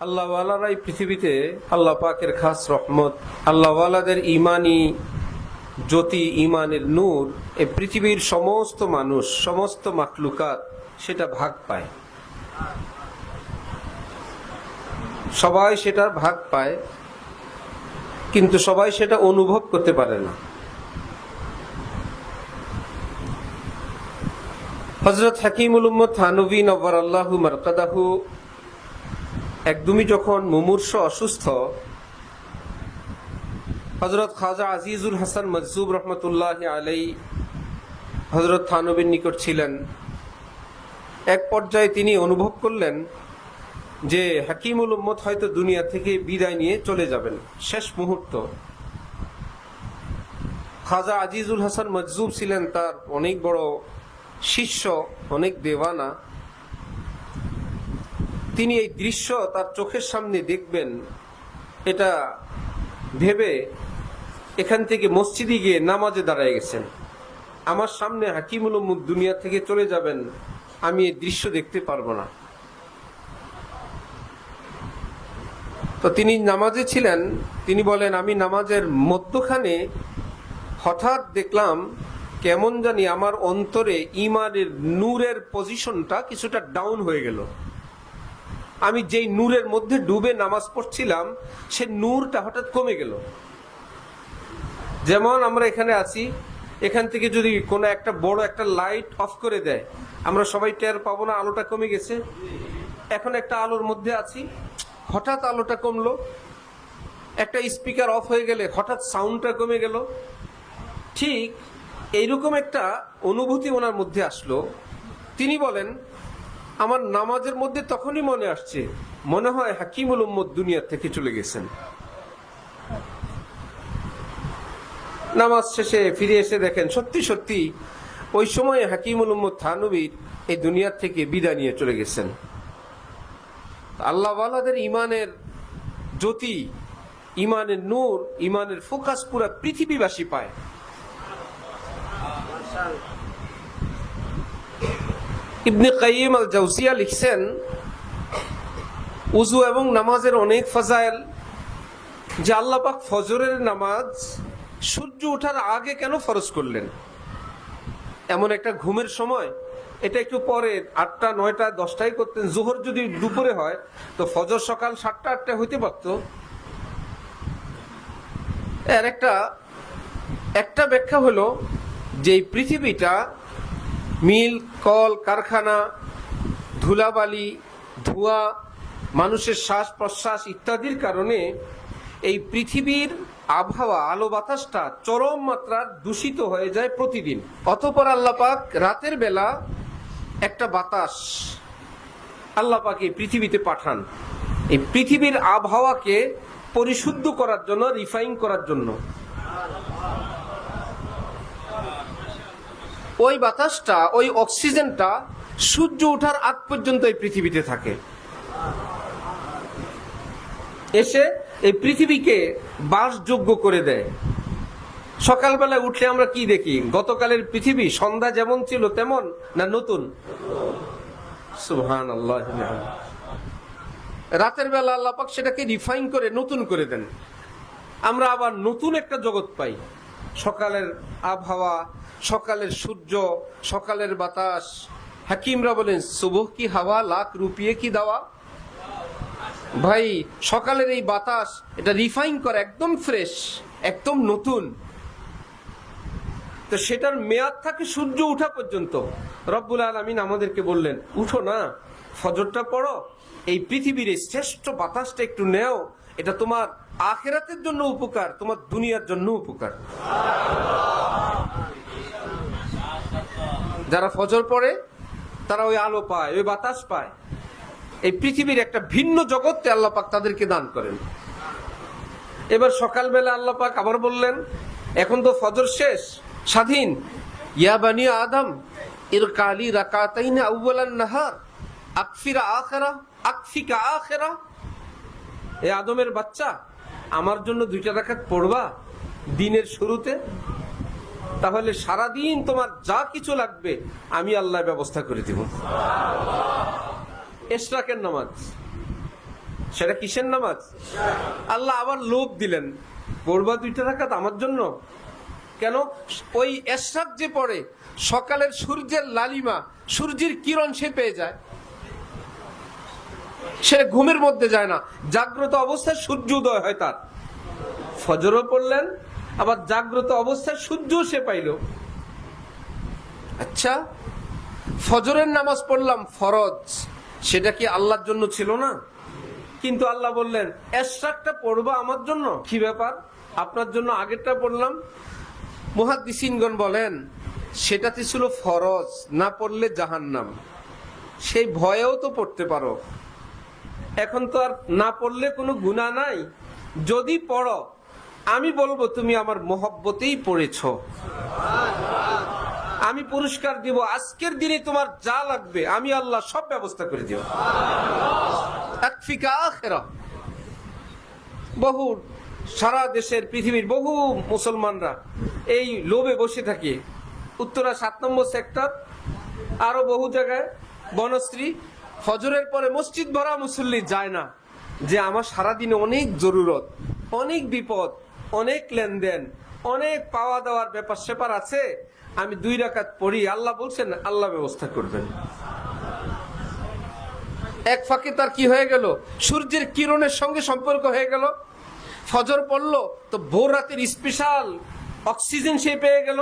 আল্লাহওয়ালারাই পৃথিবীতে আল্লাহ পাকের খাস রহমত। আল্লাহওয়ালাদের ইমানি জ্যোতি, ইমানের নূর এই পৃথিবীর সমস্ত মানুষ, সমস্ত মাখলুকাত সেটা ভাগ পায়। সবাই সেটার ভাগ পায়, কিন্তু সবাই সেটা অনুভব করতে পারে না। হযরত হাকিমুল উম্মত থানভী নওয়ারাল্লাহু মারকাদাহু একদমই যখন মুমূর্ষ অসুস্থ, হযরত খাজা আজিজুল হাসান মজজুব রহমতুল্লাহি আলাইহি হযরত থানভীর নিকট ছিলেন। এক পর্যায়ে তিনি অনুভব করলেন যে হাকিমুল উম্মত হয়তো দুনিয়া থেকে বিদায় নিয়ে চলে যাবেন, শেষ মুহূর্ত। খাজা আজিজুল হাসান মজজুব ছিলেন তার অনেক বড় শিষ্য, অনেক দেওয়ানা। তিনি এই দৃশ্য তার চোখের সামনে দেখবেন, এটা ভেবে এখান থেকে মসজিদে গিয়ে নামাজে দাঁড়ায় গেছেন। আমার সামনে হাকিমুল উম্মত দুনিয়া থেকে চলে যাবেন, আমি এই দৃশ্য দেখতে পারবো না। তো তিনি নামাজে ছিলেন। তিনি বলেন, আমি নামাজের মধ্যখানে হঠাৎ দেখলাম কেমন জানি আমার অন্তরে ইমানের নূরের পজিশনটা কিছুটা ডাউন হয়ে গেল। আমি যেই নূরের মধ্যে ডুবে নামাজ পড়ছিলাম, সে নূরটা হঠাৎ কমে গেল। যেমন আমরা এখানে আছি, এখান থেকে যদি কোনো একটা বড় একটা লাইট অফ করে দেয়, আমরা সবাই টের পাবো না আলোটা কমে গেছে। এখন একটা আলোর মধ্যে আছি, হঠাৎ আলোটা কমলো। একটা স্পিকার অফ হয়ে গেলে হঠাৎ সাউন্ডটা কমে গেল। ঠিক এইরকম একটা অনুভূতি ওনার মধ্যে আসলো। তিনি বলেন, আমার নামাজের মধ্যে তখনই মনে আসছে, মনে হয় হাকিমুল উম্মত দুনিয়া থেকে চলে গেছেন। নামাজ শেষে ফিরে এসে দেখেন সত্যি সত্যি ওই সময় হাকিমুল উম্মত থানভীর এই দুনিয়া থেকে বিদায় নিয়ে চলে গেছেন। আল্লাহওয়ালাদের ইমানের জ্যোতি, ইমানের নূর, ইমানের ফোকাস পুরা পৃথিবীবাসী পায়। ইবনে কাইয়িম আল জাওজিয়া লিখছেন, উযু এবং নামাজের অনেক ফাজাইল, যে আল্লাহ পাক ফজরের নামাজ সূর্য ওঠার আগে কেন ফরজ করলেন। এমন একটা ঘুমের সময়, এটা একটু পরে 8টা 9টা 10টায় করতেন। জোহর যদি দুপুরে হয় তো ফজর সকাল 7টা 8টায় হইতে পারত। এর একটা ব্যাখ্যা হলো যে পৃথিবীটা মিল, কল কারখানা, ধুলাবালি, ধোঁয়া, মানুষের শ্বাস প্রশ্বাস ইত্যাদির কারণে এই পৃথিবীর আবহাওয়া, আলো বাতাসটা চরম মাত্রার দূষিত হয়ে যায় প্রতিদিন। অতঃপর আল্লাহ পাক রাতের বেলা একটা বাতাস আল্লাহ পাক এই পৃথিবীতে পাঠান, এই পৃথিবীর আবহাওয়াকে পরিশুদ্ধ করার জন্য, রিফাইন করার জন্য। ওই বাতাসটা, ওই অক্সিজেনটা সূর্য ওঠার আগ পর্যন্ত এই পৃথিবীতে থাকে, এসে এই পৃথিবীকে বাসযোগ্য করে দেয়। সকালবেলা উঠলে আমরা কি দেখি? গতকালের পৃথিবী সন্ধ্যা যেমন ছিল তেমন, না নতুন? সুবহানাল্লাহ। রাতের বেলা আল্লাহ পাক সেটাকে রিফাইন করে নতুন করে দেন। আমরা আবার নতুন একটা জগৎ পাই। সকালের আবহাওয়া, সকালের সূর্য, সকালের বাতাস। হাকিমরা বলেন, সুবহ কি হাওয়া লাখ রুপিয়ে কি দাওয়া। ভাই, সকালের এই বাতাস, এটা রিফাইন করে একদম ফ্রেশ, একদম নতুন। তো সেটার মেয়াদ থাকে সূর্য ওঠা পর্যন্ত। রব্বুল আলামিন আমাদেরকে বললেন, উঠো না, ফজরটা পড়ো, এই পৃথিবীর শ্রেষ্ঠ বাতাসটা একটু নেও, এটা তোমার আখিরাতের জন্য উপকার, তোমার দুনিয়ার জন্য উপকার। যারা ফজর পড়ে তারা ওই আলো পায়, ওই বাতাস পায়। এই পৃথিবীর একটা ভিন্ন জগৎে আল্লাহ পাক তাদেরকে দান করেন। এবার সকালবেলা আল্লাহ পাক আবার বললেন, এখন তো ফজর শেষ, স্বাধীন। ইয়া বানি আদম ইরকালি রাকাতাইন আউয়ালান নাহার আকফিরা আখিরা আকফিকা আখিরা। এ আদমের বাচ্চা, আমার জন্য 2টা রাকাত পড়বা দিনের শুরুতে, তাহলে সারাদিন তোমার যা কিছু লাগবে আমি আল্লাহ ব্যবস্থা করে দিব। ইশরাকের নামাজ সেটা কিসের নামাজ? আল্লাহ আবার লোভ দিলেন, পড়বা 2 রাকাত আমার জন্য। কেন? ওই এশরাক যে পড়ে, সকালের সূর্যের লালিমা, সূর্যের কিরণ সে পেয়ে যায়, সে ঘুমের মধ্যে যায় না, জাগ্রত অবস্থায় সূর্য উদয় হয় তার। ফজরও পড়লেন, আবার জাগ্রত অবস্থায় সূর্য সে পাইল। আচ্ছা, ফজরের নামাজ পড়লাম ফরজ, সেটা কি আল্লাহর জন্য ছিল না? কিন্তু আল্লাহ বললেন এশরাকটা পড়বা আমার জন্য। কি ব্যাপার, আপনার জন্য আগেরটা পড়লাম? মুহাদ্দিসিনগণ বলেন সেটাতে ছিল ফরজ, না পড়লে জাহান্নাম। সেই ভয়েও তো পড়তে পারো, এখন তো আর না পড়লে কোনো গুনাহ নাই। যদি পড়ো, আমি বলবো তুমি আমার মহব্বতেই পড়েছো, আমি পুরস্কার দিব। আজকের দিনে তোমার যা লাগবে আমি আল্লাহ সব ব্যবস্থা করে দিব। বহু সারা দেশের পৃথিবীর বহু মুসলমানরা এই লোভে বসে থাকে। উত্তরা 7 নম্বর সেক্টর, আরো বহু জায়গায়, বনশ্রী, ফজরের পরে মসজিদ ভরা মুসল্লি যায় না, যে আমার সারাদিনে অনেক জরুরত, অনেক বিপদ, অনেক লেনদেন, অনেক পাওয়া দেওয়ার ব্যাপার স্যাপার আছে, আমি 2 রাকাত পড়ি। আল্লাহ বলছেন আল্লাহ ব্যবস্থা করবেন। এক ফাঁকে তার কি হয়ে গেল? সূর্যের কিরণের সঙ্গে সম্পর্ক হয়ে গেল। ফজর পড়লো তো ভোর রাতের স্পেশাল অক্সিজেন সে পেয়ে গেল।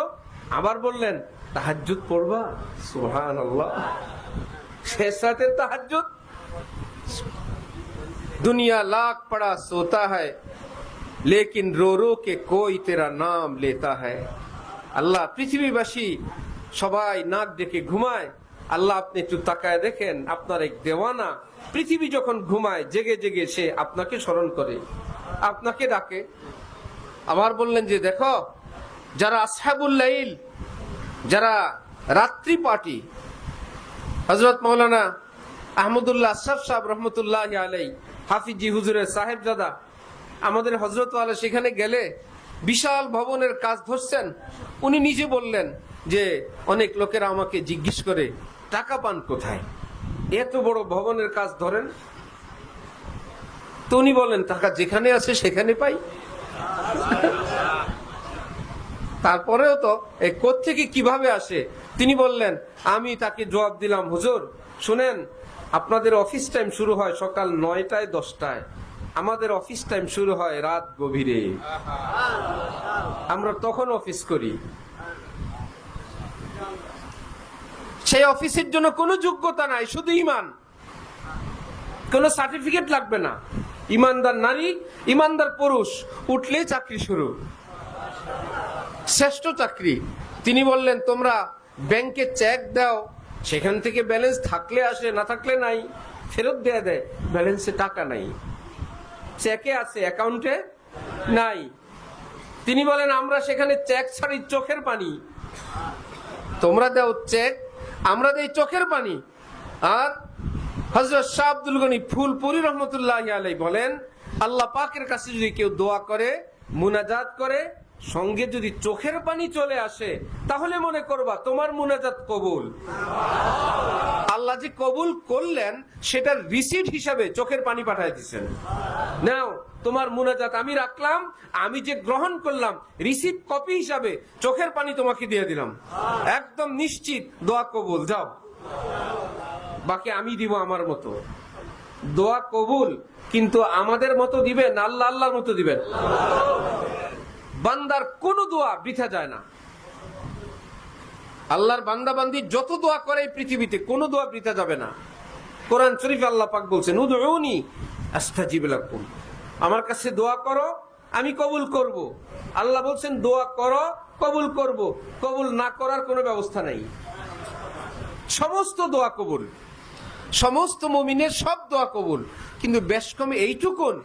আবার বললেন তাহাজ্জুদ পড়বা, সুবহানাল্লাহ, শেষ রাতের তাহাজ্জুদ। দুনিয়া লাখ পড়া সোতা है लेकिन रो रो के कोई तेरा नाम लेता है। আল্লাহ, পৃথিবীবাসী সবাই নাক ডেকে ঘুমায়, আল্লাহ আপনি একটু তাকায় দেখেন, আপনার এক দেওয়ানা পৃথিবী যখন ঘুমায় জেগে জেগে সে আপনাকে স্মরণ করে, আপনাকে ডাকে। আবার বললেন যে দেখো, যারা আসহাবুল লাইল, যারা রাত্রি পার্টি, হযরত মাওলানা আহমদুল্লাহ আশরাফ সাহেব রহমতুল্লাহ আলাই, হাফিজি হুজুরের সাহেবজাদা, আমাদের হযরত ওয়ালা সেখানে গেলে বিশাল ভবনের কাজ ধরছেন। উনি নিজে বললেন যে অনেক লোকেরা আমাকে জিজ্ঞেস করে টাকা পান কোথায়, এত বড় ভবনের কাজ ধরেন? তো উনি বলেন টাকা যেখানে আছে সেখানে পাই। তারপরেও তো কোত্থেকে কিভাবে আসে? তিনি বললেন, আমি তাকে জবাব দিলাম, হুজুর শুনেন, আপনাদের অফিস টাইম শুরু হয় সকাল 9টায় 10টায়, আমাদের অফিস টাইম শুরু হয় রাত গভীরে, আমরা তখন অফিস করি। সেই অফিসের জন্য কোনো যোগ্যতা নাই, শুধু ঈমান, কোনো সার্টিফিকেট লাগবে না। ইমানদার নারী, ইমানদার পুরুষ উঠলেই চাকরি শুরু, শ্রেষ্ঠ চাকরি। তিনি বললেন তোমরা ব্যাংকে চেক দাও, সেখান থেকে ব্যালেন্স থাকলে আসে, না থাকলে নাই, ফেরত দেয়া দেয়। ব্যালেন্সে টাকা নাই, চেকে আছে, অ্যাকাউন্টে নাই। তিনি বলেন আমরা সেখানে চেক ছাড়ি চোখের পানি, তোমরা দাও চেক, আমরা দেই চোখের পানি। আর হযরত শাহ আব্দুল গনি ফুলপুরি রহমতুল্লাহি আলাইহি বলেন, আল্লাহ পাকের কাছে যদি কেউ দোয়া করে, মুনাজাত করে, সঙ্গে যদি চোখের পানি চলে আসে, তাহলে মনে করবা তোমার মুনাজাত কবুল। আল্লাহ যে কবুল করলেন সেটার রিসিট হিসাবে চোখের পানি পাঠিয়ে দিয়েছেন। নাও তোমার মুনাজাত আমি রাখলাম, আমি যে গ্রহণ করলাম রিসিট কপি হিসাবে চোখের পানি তোমাকে দিয়ে দিলাম, একদম নিশ্চিত দোয়া কবুল, যাও। বাকি আমি দিব আমার মতো। দোয়া কবুল, কিন্তু আমাদের মতো দিবেন, আল্লাহ আল্লাহর মতো দিবেন। বান্দার কোন দোয়া বৃথা যায় না। আল্লাহর বান্দা বান্দি যত দোয়া করে এই পৃথিবীতে, কোন দোয়া বৃথা যাবে না। কোরআন শরীফে আল্লাহ পাক বলছেন, উদউনি আস্তাজিব লাকুম, আমার কাছে দোয়া করো আমি কবুল করব। আল্লাহ বলছেন দোয়া করো কবুল করব, কবুল না করার কোনো ব্যবস্থা নাই। সমস্ত দোয়া কবুল, সমস্ত মুমিনের সব দোয়া কবুল, কিন্তু বেশ কমে এইটুকুন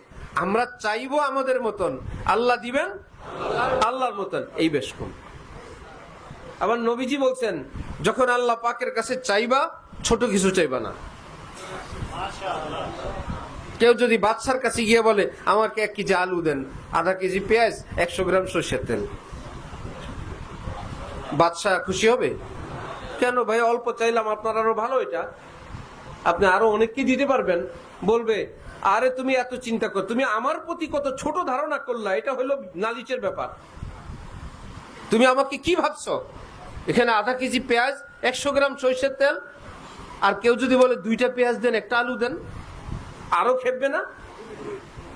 আমরা চাইবো আমাদের মতন, আল্লাহ দিবেন আল্লাহর মতন, এই বেশ কম। আবার নবীজি বলছেন যখন আল্লাহ পাকের কাছে চাইবা, ছোট কিছু চাইবা না। কেউ যদি বাদশার কাছে গিয়ে বলে আমাকে 1 কেজি আলু দেন, আধা কেজি পেঁয়াজ, 100 গ্রাম সরষের তেল, বাদশা খুশি হবে? কেন ভাই, অল্প চাইলাম, আপনার আরো ভালো, এটা আপনি আরো অনেককে দিতে পারবেন। বলবে আরে তুমি এত চিন্তা কর, তুমি আমার প্রতি কত ছোট ধারণা করলা, এটা হলো নালিশের ব্যাপার। তুমি আমাকে কি ভাবছো? এখানে আধা কেজি পেঁয়াজ, 100 গ্রাম সরিষার তেল, আর কেউ যদি বলে 2টা পেঁয়াজ দেন, 1টা আলু দেন, আরো খেপবে না?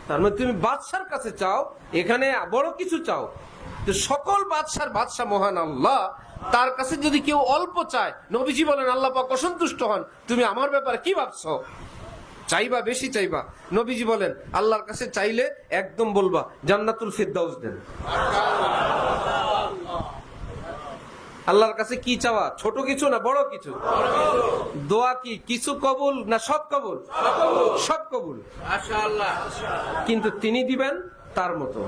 তার মানে তুমি বাদশার কাছে চাও, এখানে বড় কিছু চাও। তো সকল বাদশার বাদশা মহান আল্লাহ, তার কাছে যদি কেউ অল্প চায়, নবীজি বলেন আল্লাহ পাক অসন্তুষ্ট হন। তুমি আমার ব্যাপারে কি ভাবছো? চাইবা, বেশি চাইবা। নবীজি বলেন আল্লাহর কাছে চাইলে একদম বলবা জান্নাতুল ফিরদাউস দেন। আল্লাহর কাছে কি চাওয়া? ছোট কিছু না বড় কিছু? দোয়া কি কিছু কবুল না সব কবুল? সব কবুল। কিন্তু তিনি দিবেন তার মতো।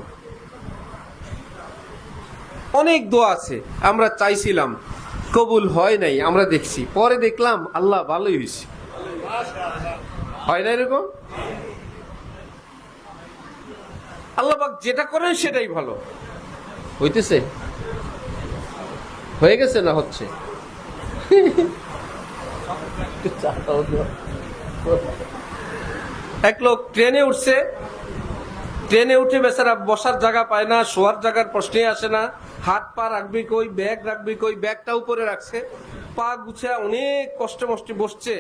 অনেক দোয়া আছে আমরা চাইছিলাম, কবুল হয় নাই, আমরা দেখছি, পরে দেখলাম আল্লাহ ভালোই হয়েছে। হয় না এরকম? আল্লাহ পাক যেটা করেন সেটাই ভালো। হইতেছে? হয়ে গেছে না হচ্ছে? এক লোক ট্রেনে উঠছে, ট্রেনে উঠে বেচারা বসার জায়গা পায় না, শোয়ার জায়গার প্রশ্নে আসে না, হাত পা রাখবি কই, ব্যাগ রাখবি কই, ব্যাগটা উপরে রাখছে, পা গুছা অনেক কষ্টে মষ্টে বসছে,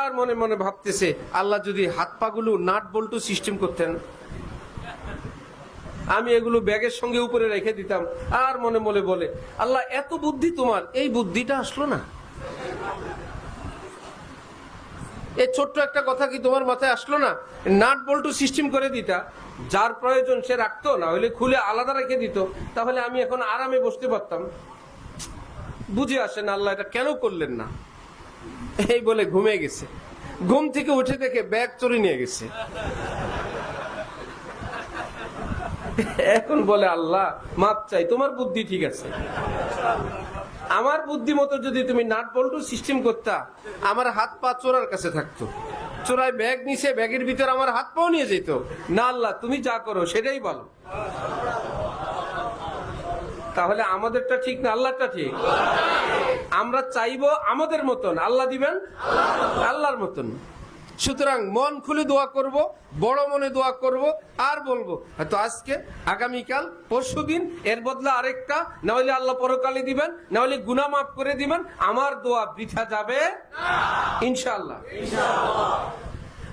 আর মনে মনে ভাবতেছে আল্লাহ যদি হাত পা গুলো নাট বল্টু সিস্টেম করতেন, আমি এগুলো ব্যাগের সঙ্গে উপরে রেখে দিতাম। আর মনে মনে বলে আল্লাহ এত বুদ্ধি তোমার, এই বুদ্ধিটা আসলো না, এই ছোট্ট একটা কথা কি তোমার মাথায় আসলো না? নাট বল্টু সিস্টেম করে দিতা, যার প্রয়োজন সে রাখতো, না হলে খুলে আলাদা রেখে দিত, তাহলে আমি এখন আরামে বসতে পারতাম। বুঝে আসে না আল্লাহ এটা কেন করলেন না, এই বলে ঘুমিয়ে গেছে। ঘুম থেকে উঠে দেখে ব্যাগ চুরি নিয়ে গেছে। এখন বলে আল্লাহ মাপ চাই, তোমার বুদ্ধি ঠিক আছে, আমার বুদ্ধি মতো যদি তুমি নাট বল্টু সিস্টেম করতা, আমার হাত পা চোরার কাছে থাকতো, চোরাই ব্যাগ নিছে, ব্যাগের ভিতর আমার হাত পাও নিয়ে যেত না। আল্লাহ তুমি যা করো সেটাই ভালো। তাহলে আমাদেরটা ঠিক না আল্লাহটা ঠিক? আমরা চাইবো আমাদের মতন, আল্লাহ দিবেন আল্লাহর মতন। সুতরাং মন খুলে দোয়া করব, বড় মনে দোয়া করব, আর বলবো হয়তো আজকে, আগামীকাল, পরশুদিন, এর বদলা আরেকটা, না হলে আল্লাহ পরকালে দিবেন, না হলে গুনাহ মাফ করে দিবেন। আমার দোয়া বৃথা যাবে ইনশাআল্লাহ।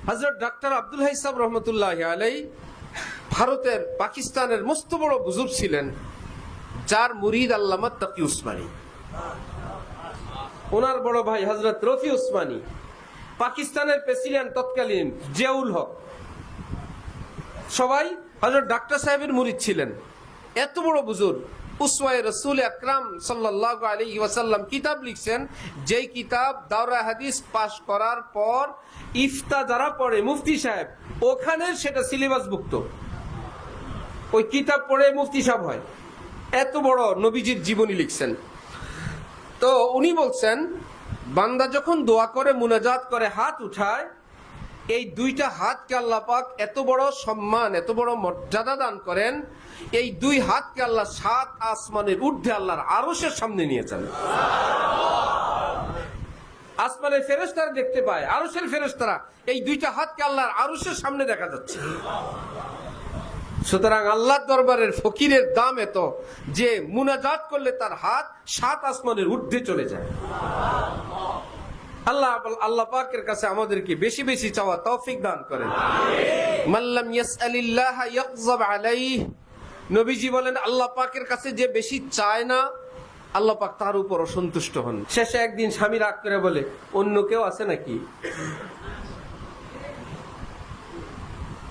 হযরত ডক্টর আব্দুল হাই সাহেব রহমতুল্লাহি আলাইহি ভারতের, পাকিস্তানের মস্ত বড় বুজুর্গ ছিলেন, যার মুরিদ আল্লামা তাকি উসমানী। ওনার বড় ভাই হযরত রফি উসমানী, পাকিস্তানের প্রেসিডেন্ট তৎকালীন জিয়াউল হক, সবাই হযরত ডাক্তার সাহেবের মুরিদ ছিলেন। এত বড় বুজুর্গ, উসওয়ায়ে রাসূল আকরাম সাল্লাল্লাহু আলাইহি ওয়াসাল্লাম কিতাব লিখছেন, যেই কিতাব দাওরা হাদিস পাশ করার পর ইফতা যারা পড়ে মুফতি সাহেব, ওখানে সেটা সিলেবাসভুক্ত, ওই কিতাব পড়ে মুফতি সাহেব হয়। এত বড় নবীজির জীবনী লিখছেন। তো উনি বলছেন, বান্দা যখন দোয়া করে, মুনাজাত করে, হাত উঠায়, এই দুইটা হাতকে আল্লাহ পাক এত বড় সম্মান, এত বড় মর্যাদা দান করেন, এই দুই হাতকে আল্লাহ 7 আসমানের ঊর্ধ্বে আল্লাহর আরশের সামনে নিয়ে যান। আসমানের ফেরেশতারা দেখতে পায়, আরশের ফেরেশতারা, এই দুইটা হাতকে আল্লাহর আরশের সামনে দেখা যাচ্ছে। সুতরাং আল্লাহর দরবারের ফকিরের দাম এত যে মুনাজাত করলে তার হাত 7 আসমানের ঊর্ধ্বে চলে যায়। আল্লাহ পাকের কাছে আমাদেরকে বেশি বেশি চাওয়া তৌফিক দান করেন। মাল্লাম ইয়াসআলিল্লাহ ইয়াগযাব আলাইহি, নবীজি বলেন আল্লাহ পাকের কাছে যে বেশি চায় না, আল্লাহ পাক তার উপর অসন্তুষ্ট হন। শেষে একদিন স্বামী রাগ করে বলে, অন্য কেউ আছে নাকি?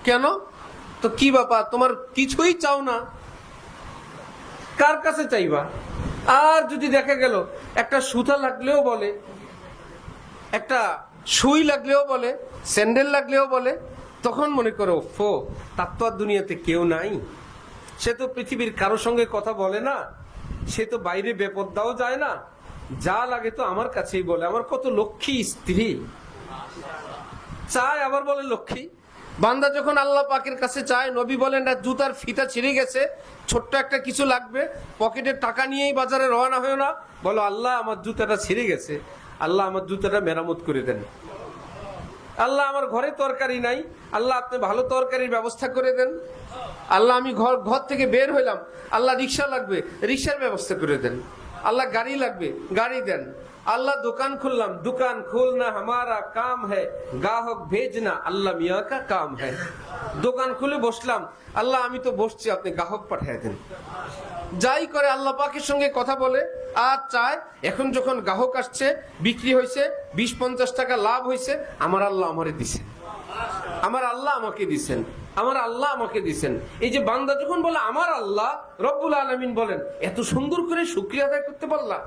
কেন? তো কি বাবা, তোমার কিছুই চাও না, কার কাছে চাইবা? আর যদি দেখা গেল একটা সুতা লাগলেও বলে, একটা সুই লাগলেও বলে, স্যান্ডেল লাগলেও বলে, তখন মনে করো ফো, তার তো আর দুনিয়াতে কেউ নাই, সে তো পৃথিবীর কারোর সঙ্গে কথা বলে না, সে তো বাইরে বেপরদাও যায় না, যা লাগে তো আমার কাছেই বলে। আমার কত লক্ষ্মী স্ত্রী, চায় আবার বলে লক্ষ্মী। বান্দা যখন আল্লাহ পাকের কাছে চায়, নবী বলেন না জুতার ফিতা ছিঁড়ে গেছে, ছোট্ট একটা কিছু লাগবে, পকেটের টাকা নিয়েই বাজারে রওনা হয়ে না, বলো আল্লাহ আমার জুতাটা ছিঁড়ে গেছে, আল্লাহ আমার জুতাটা মেরামত করে দেন। আল্লাহ আমার ঘরে তরকারি নাই, আল্লাহ আপনি ভালো তরকারির ব্যবস্থা করে দেন। আল্লাহ আমি ঘর থেকে বের হইলাম, আল্লাহ রিক্সা লাগবে, রিক্সার ব্যবস্থা করে দেন। আল্লাহ গাড়ি লাগবে, গাড়ি দেন। আল্লাহ দোকান খুললাম, दुकान खोलना हमारा काम है, গ্রাহক भेजना আল্লাহ মিয়া का काम है। দোকান খুলে বসলাম, আল্লাহ আমি তো বসছি, আপনি গ্রাহক পাঠিয়ে দেন। যাই করে আল্লাহ পাকের সঙ্গে কথা বলে আর চায়। এখন যখন গ্রাহক আসছে, বিক্রি হয়েছে, 20-50 টাকা লাভ হয়েছে, আমার আল্লাহ আমারে দিছেন, আমার আল্লাহ আমাকে দিছেন, আমার আল্লাহ আমাকে দিছেন। এই যে বান্দা যখন বলে আমার আল্লাহ রব্বুল আলামিন বলেন, এত সুন্দর করে শুকরিয়া আদায় করতে পারলা,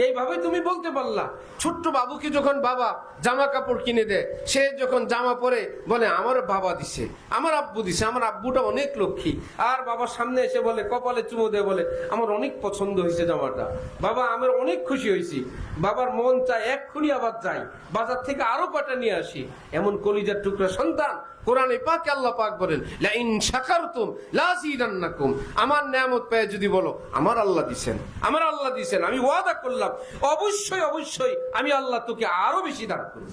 এইভাবে তুমি বলতে পারলা। ছোট্ট বাবুকে যখন বাবা জামা কাপড় কিনে দেয়, সে যখন জামা পরে বলে আমার বাবা দিছে, আমার আব্বু দিছে, আমার আব্বুটা অনেক লক্ষ্মী। আর বাবার সামনে এসে বলে, কপালে চুমো দেয়, বলে আমার অনেক পছন্দ হয়েছে জামাটা, বাবা আমার অনেক খুশি হয়েছি। বাবার মন চায় এক্ষুনি আবার যাই, বাজার থেকে আরো কটা নিয়ে আসি। এমন কলিজার টুকরা সন্তান কোরআনে পাকে আল্লাহ পাক বলেন, লা ইন শাকারতুম লাযিদান্নাকুম। আমার নিয়ামত পেয়ে যদি বলো আমার আল্লাহ দিবেন, আমার আল্লাহ দিবেন, আমি ওয়াদা করলাম অবশ্যই অবশ্যই আমি আল্লাহ তোকে আরো বেশি দান করব।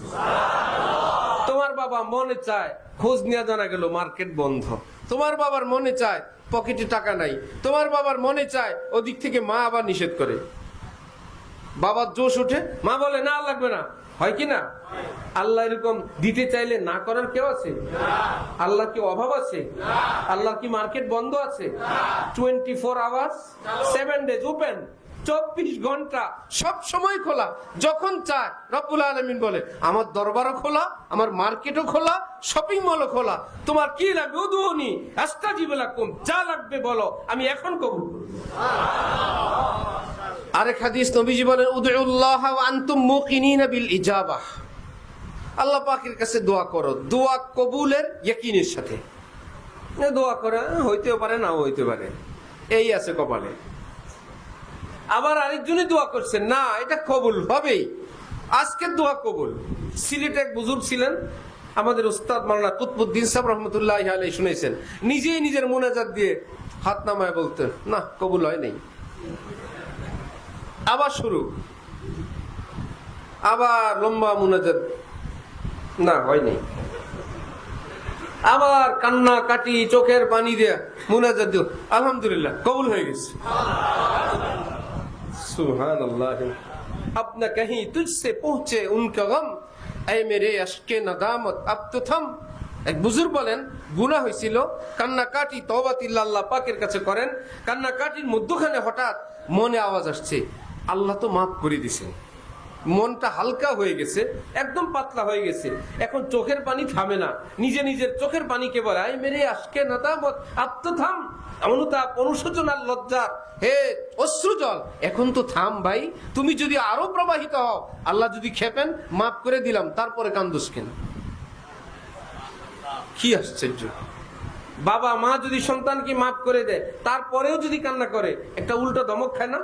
তোমার বাবা মনে চায়, খোঁজ নিয়ে জানা গেল মার্কেট বন্ধ। তোমার বাবার মনে চায় পকেটে টাকা নাই। তোমার বাবার মনে চায়, ওদিক থেকে মা আবার নিষেধ করে। বাবার জোশ উঠে, মা বলে না লাগবে না, হয় কি না? আল্লাহ এরকম দিতে চাইলে না করার কেউ আছে? আল্লাহ কি অভাব আছে? আল্লাহ কি মার্কেট বন্ধ আছে? 24 আওয়ার্স 7 ডেজ ওপেন, 24 ঘন্টা সব সময় খোলা। যখন চায় রব্বুল আলামিন বলে আমার দরবারও খোলা, আমার মার্কেটও খোলা, শপিং মলও খোলা। তোমার কি লাগবে? উদুনি আস্তাজিব লাকুম, যা লাগবে বলো, আমি এখন কবুল করব। আরেক হাদিস নবীজি বলেন, উদউল্লাহ ওয়া আনতুম মুকিনিনা বিল ইজাবাহ। আল্লাহ পাকের কাছে দোয়া করো, দোয়া কবুলের ইয়াকিনের সাথে। দোয়া করে হইতেও পারে, নাও হইতে পারে, এই আছে কপালে। আবার আরেকজনই দোয়া করছেন, না এটা কবুল হবেই, আজকের দোয়া কবুল। সিলেটে এক বুজুর্গ ছিলেন, আমাদের উস্তাদ মাওলানা কুতবুদ্দিন সাহেব রহমতুল্লাহি আলাইহি শুনেছেন, নিজেই নিজের মুনাজাত দিয়ে হাত নামায় বলতেন, না কবুল হয় নাই। আবার শুরু, আবার লম্বা মুনাজাত, না হয় নাই। আবার কান্না কাটি, চোখের পানি দেয়া মুনাজাত দিও, আলহামদুলিল্লাহ কবুল হয়ে গেছে। সুবহানাল্লাহ। अपना कहीं तुझसे पहुंचे उनका गम, ऐ मेरे अश्के नदामत अब तो थम। এক বুজুর্গ বলেন, গুনাহ হয়েছিল, কান্নাকাটি তওবাতিল্লাহ আল্লাহ পাকের কাছে করেন। কান্নাকাটির মধ্যখানে হঠাৎ মনে আওয়াজ আসছে, আল্লাহ তো মাফ করে দিছেন। মনটা হালকা হয়ে গেছে, একদম পাতলা হয়ে গেছে। এখন চোখের পানি থামে না, নিজে নিজের চোখের পানিকে বলে, আই মেরে আজকে নাদামত আব তো থাম। অনুতাপ, অনুশোচন আর লজ্জা, হে অশ্রু জল, এখন তো থাম ভাই। তুমি যদি আরো প্রবাহিত হও, আল্লাহ যদি খেপেন, মাফ করে দিলাম, তারপরে কান্দোস কেন? কি আশ্চর্য! বাবা মা যদি সন্তানকে মাফ করে দেয়, তারপরেও যদি কান্না করে, একটা উল্টো ধমক খায় না?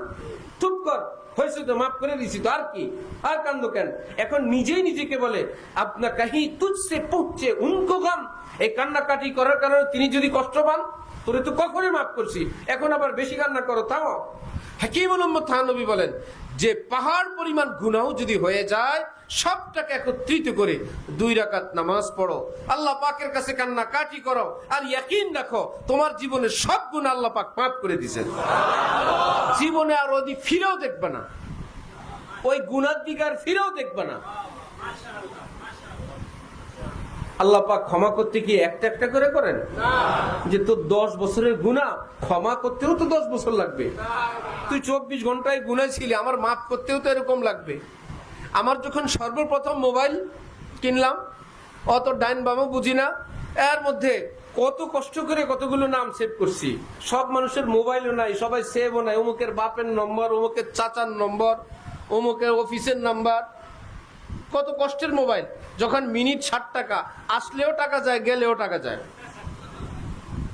চুপ কর, হয়েছে তো, মাফ করে দিছি তো, আর কি, আর কান্দো কেন? এখন নিজেই নিজেকে বলে, আপনা কাহি তুঝসে পৌঁছে উনকো গাম। এই কান্নাকাটি করার কারণে তিনি যদি কষ্ট পান, তোরে তো কখনই মাফ করছি, এখন আবার বেশি কান্না করো তাও। হাকিমুল উম্মত থানবী বলেন, যে পাহাড় পরিমাণ গুনাহ যদি হয়ে যায়, সবটাকে একত্রিত করে 2 রাকাত নামাজ পড়ো, আল্লাহ পাকের কাছে কান্না কাটি করো, আর ইয়াকিন রাখো তোমার জীবনের সব গুনাহ আল্লাহ পাক মাফ করে দিয়েছেন। জীবনে আর ওদি ফিরেও দেখবে না, ওই গুনার দিকে আর ফিরেও দেখবে না। আল্লাহ পাক ক্ষমা করতে কি একটা একটা করে করেন? যে তোর 10 বছরের গুনাহ ক্ষমা করতেও তো 10 বছর লাগবে। তুই 24 ঘন্টায় গুনাহ ছিলি, আমার মাফ করতেও তো এরকম লাগবে। আমার যখন সর্বপ্রথম মোবাইল কিনলাম, অত ডাইন বামও বুঝি না, এর মধ্যে কত কষ্ট করে কতগুলো নাম সেভ করছি। সব মানুষের মোবাইলও নাই, সবাই সেভও নাই। অমুকের বাপের নম্বর, অমুকের চাচার নম্বর, অমুকের অফিসের নাম্বার, কত কষ্টের মোবাইল। যখন মিনিট 60 টাকা, আসলেও টাকা যায়, গেলেও টাকা যায়।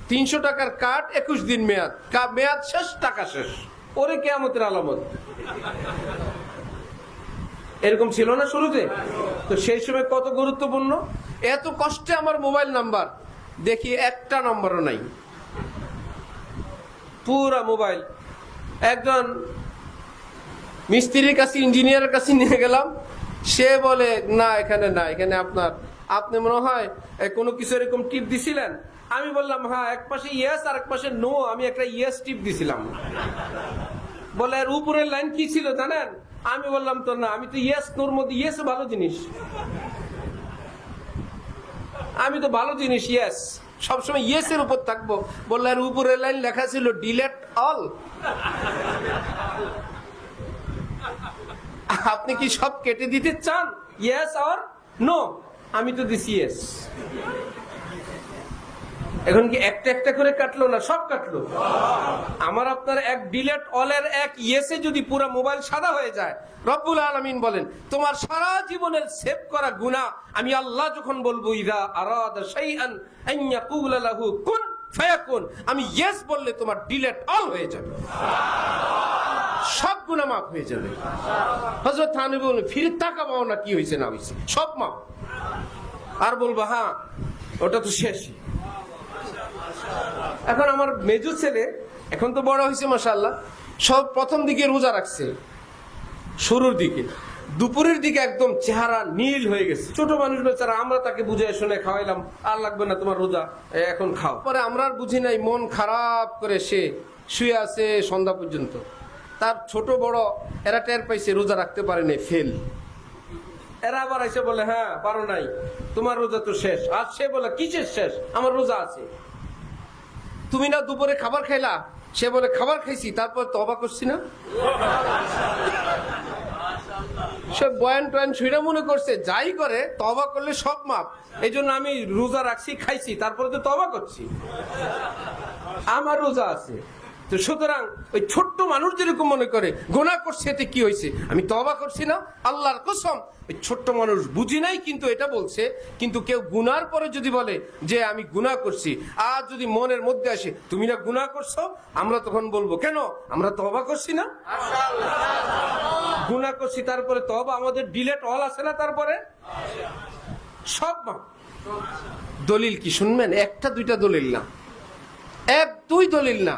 300 টাকার কার্ড, 21 দিন মেয়াদ, মেয়াদ শেষ, টাকা শেষ। ওরে কিয়ামতের আলামত। এরকম ছিল না শুরুতে? তো সেই সময় কত গুরুত্বপূর্ণ। এত কষ্টে আমার মোবাইল নাম্বার, দেখি একটা নম্বরও নাই, পুরা মোবাইল। একজন মিস্ত্রির কাছে, ইঞ্জিনিয়ারের কাছে নিয়ে গেলাম, সে বলে না, এখানে না, এখানে আপনি মনে হয় কোনো কিছু এরকম টিপ দিছিলেন। আমি বললাম হ্যাঁ, এক পাশে ইয়েস আর এক পাশে নো, আমি একটা ইয়েস টিপ দিছিলাম। বলে এর উপরের লাইন কি ছিল জানেন? আমি বললাম তো না, আমি তো ইয়েস নোর মধ্যে ইয়েস ভালো জিনিস, আমি তো ভালো জিনিস ইয়েস, সবসময় ইয়েস এর উপর থাকবো। বললে এর উপরের লাইন লেখা ছিল ডিলেট অল। আপনি কি সব কেটে দিতে চান, ইয়েস আর নো? আমি তো দিছি ইয়েস। এখন কি একটা একটা করে কাটলো না সব কাটলো? আমার আপনার এক ডিলেট অলের এক ইয়েসে যদি পুরো মোবাইল সাদা হয়ে যায়, রব্বুল আলামিন বলেন তোমার সারা জীবনের সেভ করা গুনাহ আমি আল্লাহ যখন বলবো ইযা আরাদা শাইআন আন ইয়াকুলা লাহু কুন ফায়াকুন, আমি ইয়েস বললে তোমার ডিলেট অল হয়ে যাবে, সব গুনাহ মাফ হয়ে যাবে। হযরত থানবী বলেন ফিরে তাকাবো না কি হয়েছে না হয়েছে, সব মাফ। আর বলবো হ্যাঁ ওটা তো শেষ। এখন আমার মেজু ছেলে এখন তো বড় হয়েছে মাশাআল্লাহ, সব প্রথম দিকে রোজা রাখছে, শুরুর দিকে দুপুরের দিকে একদম চেহারা নীল হয়ে গেছে। ছোট মানুষ বেচারা, আমরা তাকে বুঝে শুনে খাওয়াইলাম, আর লাগবে না তোমার রোজা, এখন খাও। পরে আমরা আর বুঝি নাই, মন খারাপ করে সে শুয়ে আছে সন্ধ্যা পর্যন্ত। তার ছোট বড় এরা টের পাইছে রোজা রাখতে পারে নাই, ফেল। এরা আবার এসে বলে হ্যাঁ পারো নাই, তোমার রোজা তো শেষ। আর সে বলে কিসের শেষ, আমার রোজা আছে। তুমি না দুপুরে খাবার খাইলা? সে বলে খাবার খাইছি, তারপর তওবা করছি না। সে বয়ান টয়ান শুনে মনে করছে যাই করে তওবা করলে সব মাপ, এই জন্য আমি রোজা রাখছি, খাইছি, তারপরে তো তওবা করছি, আমার রোজা আছে। তো সুতরাং ওই ছোট্ট মানুষ যেরকম মনে করে গুনাহ করছে এতে কি হয়েছে, আমি তওবা করছি না, আল্লাহর কসম ওই ছোট্ট মানুষ বুঝি নাই কিন্তু এটা বলছে। কিন্তু কেউ গুনার পরে যদি বলে যে আমি গুনাহ করছি, আর যদি মনের মধ্যে আসে তুমি না গুনাহ করছো, আমরা তখন বলবো কেন, আমরা তওবা করছি না, গুনাহ করছি, তারপরে তওবা, আমাদের ডিলেট অল আছে না, তারপরে সব মা। দলিল কি শুনবেন? একটা দুইটা দলিল না, এক দুই দলিল না।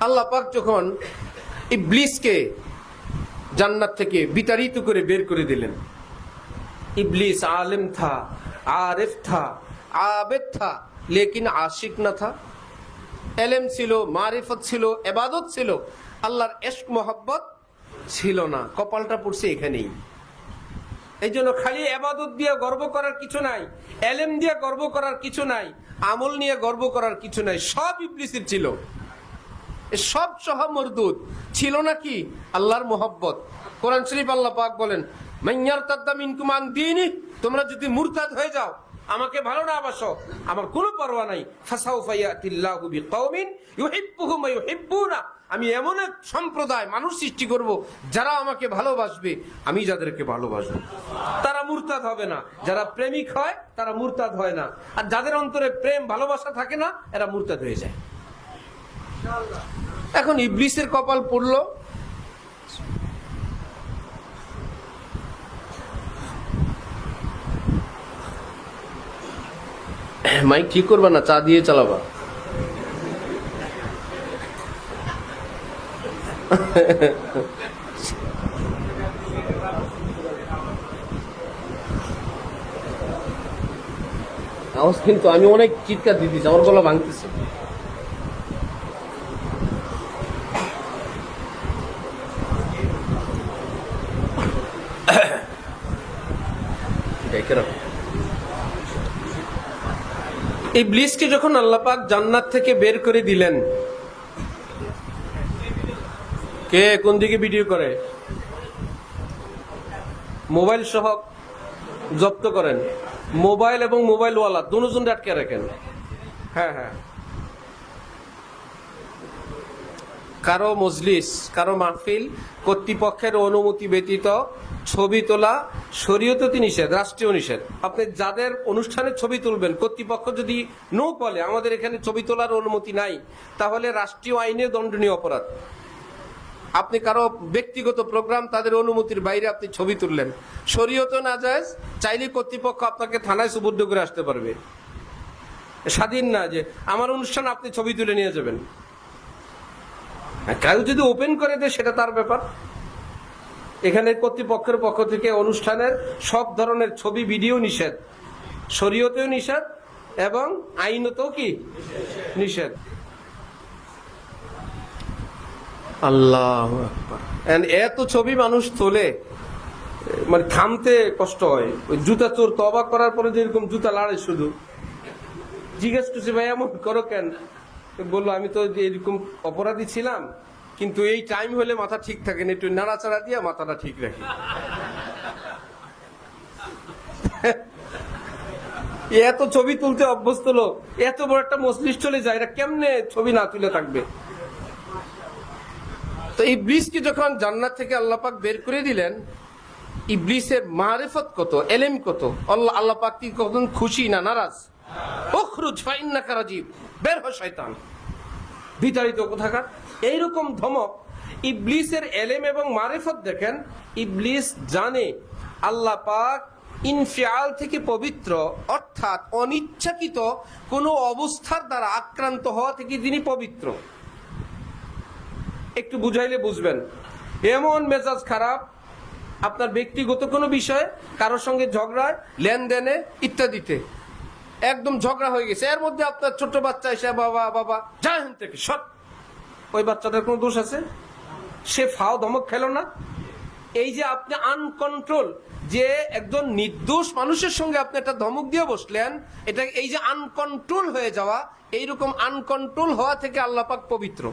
আল্লাহ পাক যখন ইবলিসকে জান্নাত থেকে বিতাড়িত করে বের করে দিলেন, ইবলিস আলেম থা, আরিফ থা, আবেদ থা, লেকিন আশিক না থা। এলেম ছিল, মারিফত ছিল, ইবাদত ছিল, আল্লাহর ইশক মোহাব্বত ছিল না। কপালটা পড়ছে এখানেই। এই জন্য খালি ইবাদত দিয়ে গর্ব করার কিছু নাই, এলেম দিয়ে গর্ব করার কিছু নাই, আমল নিয়ে গর্ব করার কিছু নাই, সব ইবলিসের ছিল। সব সহ মরদুদ ছিল নাকি আল্লাহর মোহাব্বত। কোরআন শরীফ আল্লাহ পাক বলেন মাইয়ারতাদ্দা মিনকুম আন দীনি, তোমরা যদি মুরতাদ হয়ে যাও, আমাকে ভালো না বাসো, আমার কোনো পরোয়া নাই, ফাসাউফা ইয়াতিল্লাহু বিকওমিন ইউহিব্বুহুম ওয়া ইউহিব্বুনা, আমি এমন এক সম্প্রদায় মানুষ সৃষ্টি করব যারা আমাকে ভালোবাসবে, আমি যাদেরকে ভালোবাসবো। তারা মুরতাদ হবে না। যারা প্রেমিক হয় তারা মুরতাদ হয় না, আর যাদের অন্তরে প্রেম ভালোবাসা থাকে না এরা মুরতাদ হয়ে যায়। এখন ইবলিসের কপাল পড়লো, মাইক ঠিক করবা না, চা দিয়ে চালাবা। আওয়াজ কিন্তু আমি অনেক চিৎকার দিতেছি, আমার গলা ভাঙতেছে। ইবলিসকে যখন আল্লাহ পাক জান্নাত থেকে বের করে দিলেন, কে কোন দিকে ভিডিও করে, মোবাইল সহ জব্দ করেন, মোবাইল এবং মোবাইলওয়ালা দুজন আটকে রাখেন। হ্যাঁ হ্যাঁ, কারো মজলিস, কারো মাহফিল কর্তৃপক্ষের অনুমতি ব্যতীত ছবি তোলা শরীয়তে নিষেধ, রাষ্ট্রীয় নিষেধ। আপনি যাদের অনুষ্ঠানে ছবি তুলবেন, কর্তৃপক্ষ যদি নো বলে আমাদের এখানে ছবি তোলার অনুমতি নাই, তাহলে রাষ্ট্রীয় আইনে দণ্ডনীয় অপরাধ। আপনি কারো ব্যক্তিগত প্রোগ্রাম তাদের অনুমতির বাইরে আপনি ছবি তুললেন, শরীয়তে না জায়েজ, চাইলে কর্তৃপক্ষ আপনাকে থানায় সুবদ্ধ করে আসতে পারবে। স্বাধীন না যে আমার অনুষ্ঠান আপনি ছবি তুলে নিয়ে যাবেন। কেউ যদি ওপেন করে দেয় সেটা তার ব্যাপার। এখানে কর্তৃপক্ষের পক্ষ থেকে অনুষ্ঠানের সব ধরনের ছবি ভিডিও নিষেধ, শরীয়তেও নিষেধ এবং আইনতেও কি নিষেধ। আল্লাহু আকবার। এত ছবি মানুষ তোলে, মানে থামতে কষ্ট হয়। ওই জুতা চোর তওবা করার পরে যেরকম জুতা লাড়ে, শুধু জিজ্ঞেস করছি ভাই এমন করো কেন, বললো আমি তো এরকম অপরাধী ছিলাম, কিন্তু এই টাইম হলে মাথা ঠিক থাকে না, একটু নাড়াচাড়া দিয়ে মাথাটা ঠিক রাখি। এত ছবি তুলতে অভ্যস্ত লোক, এত বড় একটা মজলিস চলে যায়, এটা কেমনে ছবি না তুলে থাকবে? তো ইবলিসকে যখন জান্নাত থেকে আল্লাহ পাক বের করে দিলেন, ইবলিসের মারিফত কত, এলেম কত, আল্লাহ পাক কি কখন খুশি না নারাজ? উখরুজ ফাইন্নাকা রাজিব, বের হ শয়তান, বিতাড়িত কোথাকার। এইরকম ধমক। ইবলিসের এলেম এবং মারিফত দেখেন, ইবলিস জানে আল্লাহ পাক ইনফিয়াল থেকে পবিত্র, অর্থাৎ অনিচ্ছাকৃত কোনো অবস্থার দ্বারা আক্রান্ত হওয়া থেকে তিনি পবিত্র। একটু বুঝাইলে বুঝবেন। এমন মেজাজ খারাপ, আপনার ব্যক্তিগত কোনো বিষয়ে কারোর সঙ্গে ঝগড়ায়, লেনদেনে ইত্যাদিতে একদম ঝগড়া হয়ে গেছে, এর মধ্যে আপনার ছোট বাচ্চা এসে বাবা বাবা যা এখান থেকে সব, ওই বাচ্চাটার কোনো দোষ আছে? সে ফাও ধমক খেল না? এই যে আপনি আনকন্ট্রোল, যে একজন নির্দোষ মানুষের সঙ্গে আপনি একটা ধমক দিয়ে বসলেন, এটা এই যে আনকন্ট্রোল হয়ে যাওয়া, এইরকম আনকন্ট্রোল হওয়া থেকে আল্লাহ পাক পবিত্র।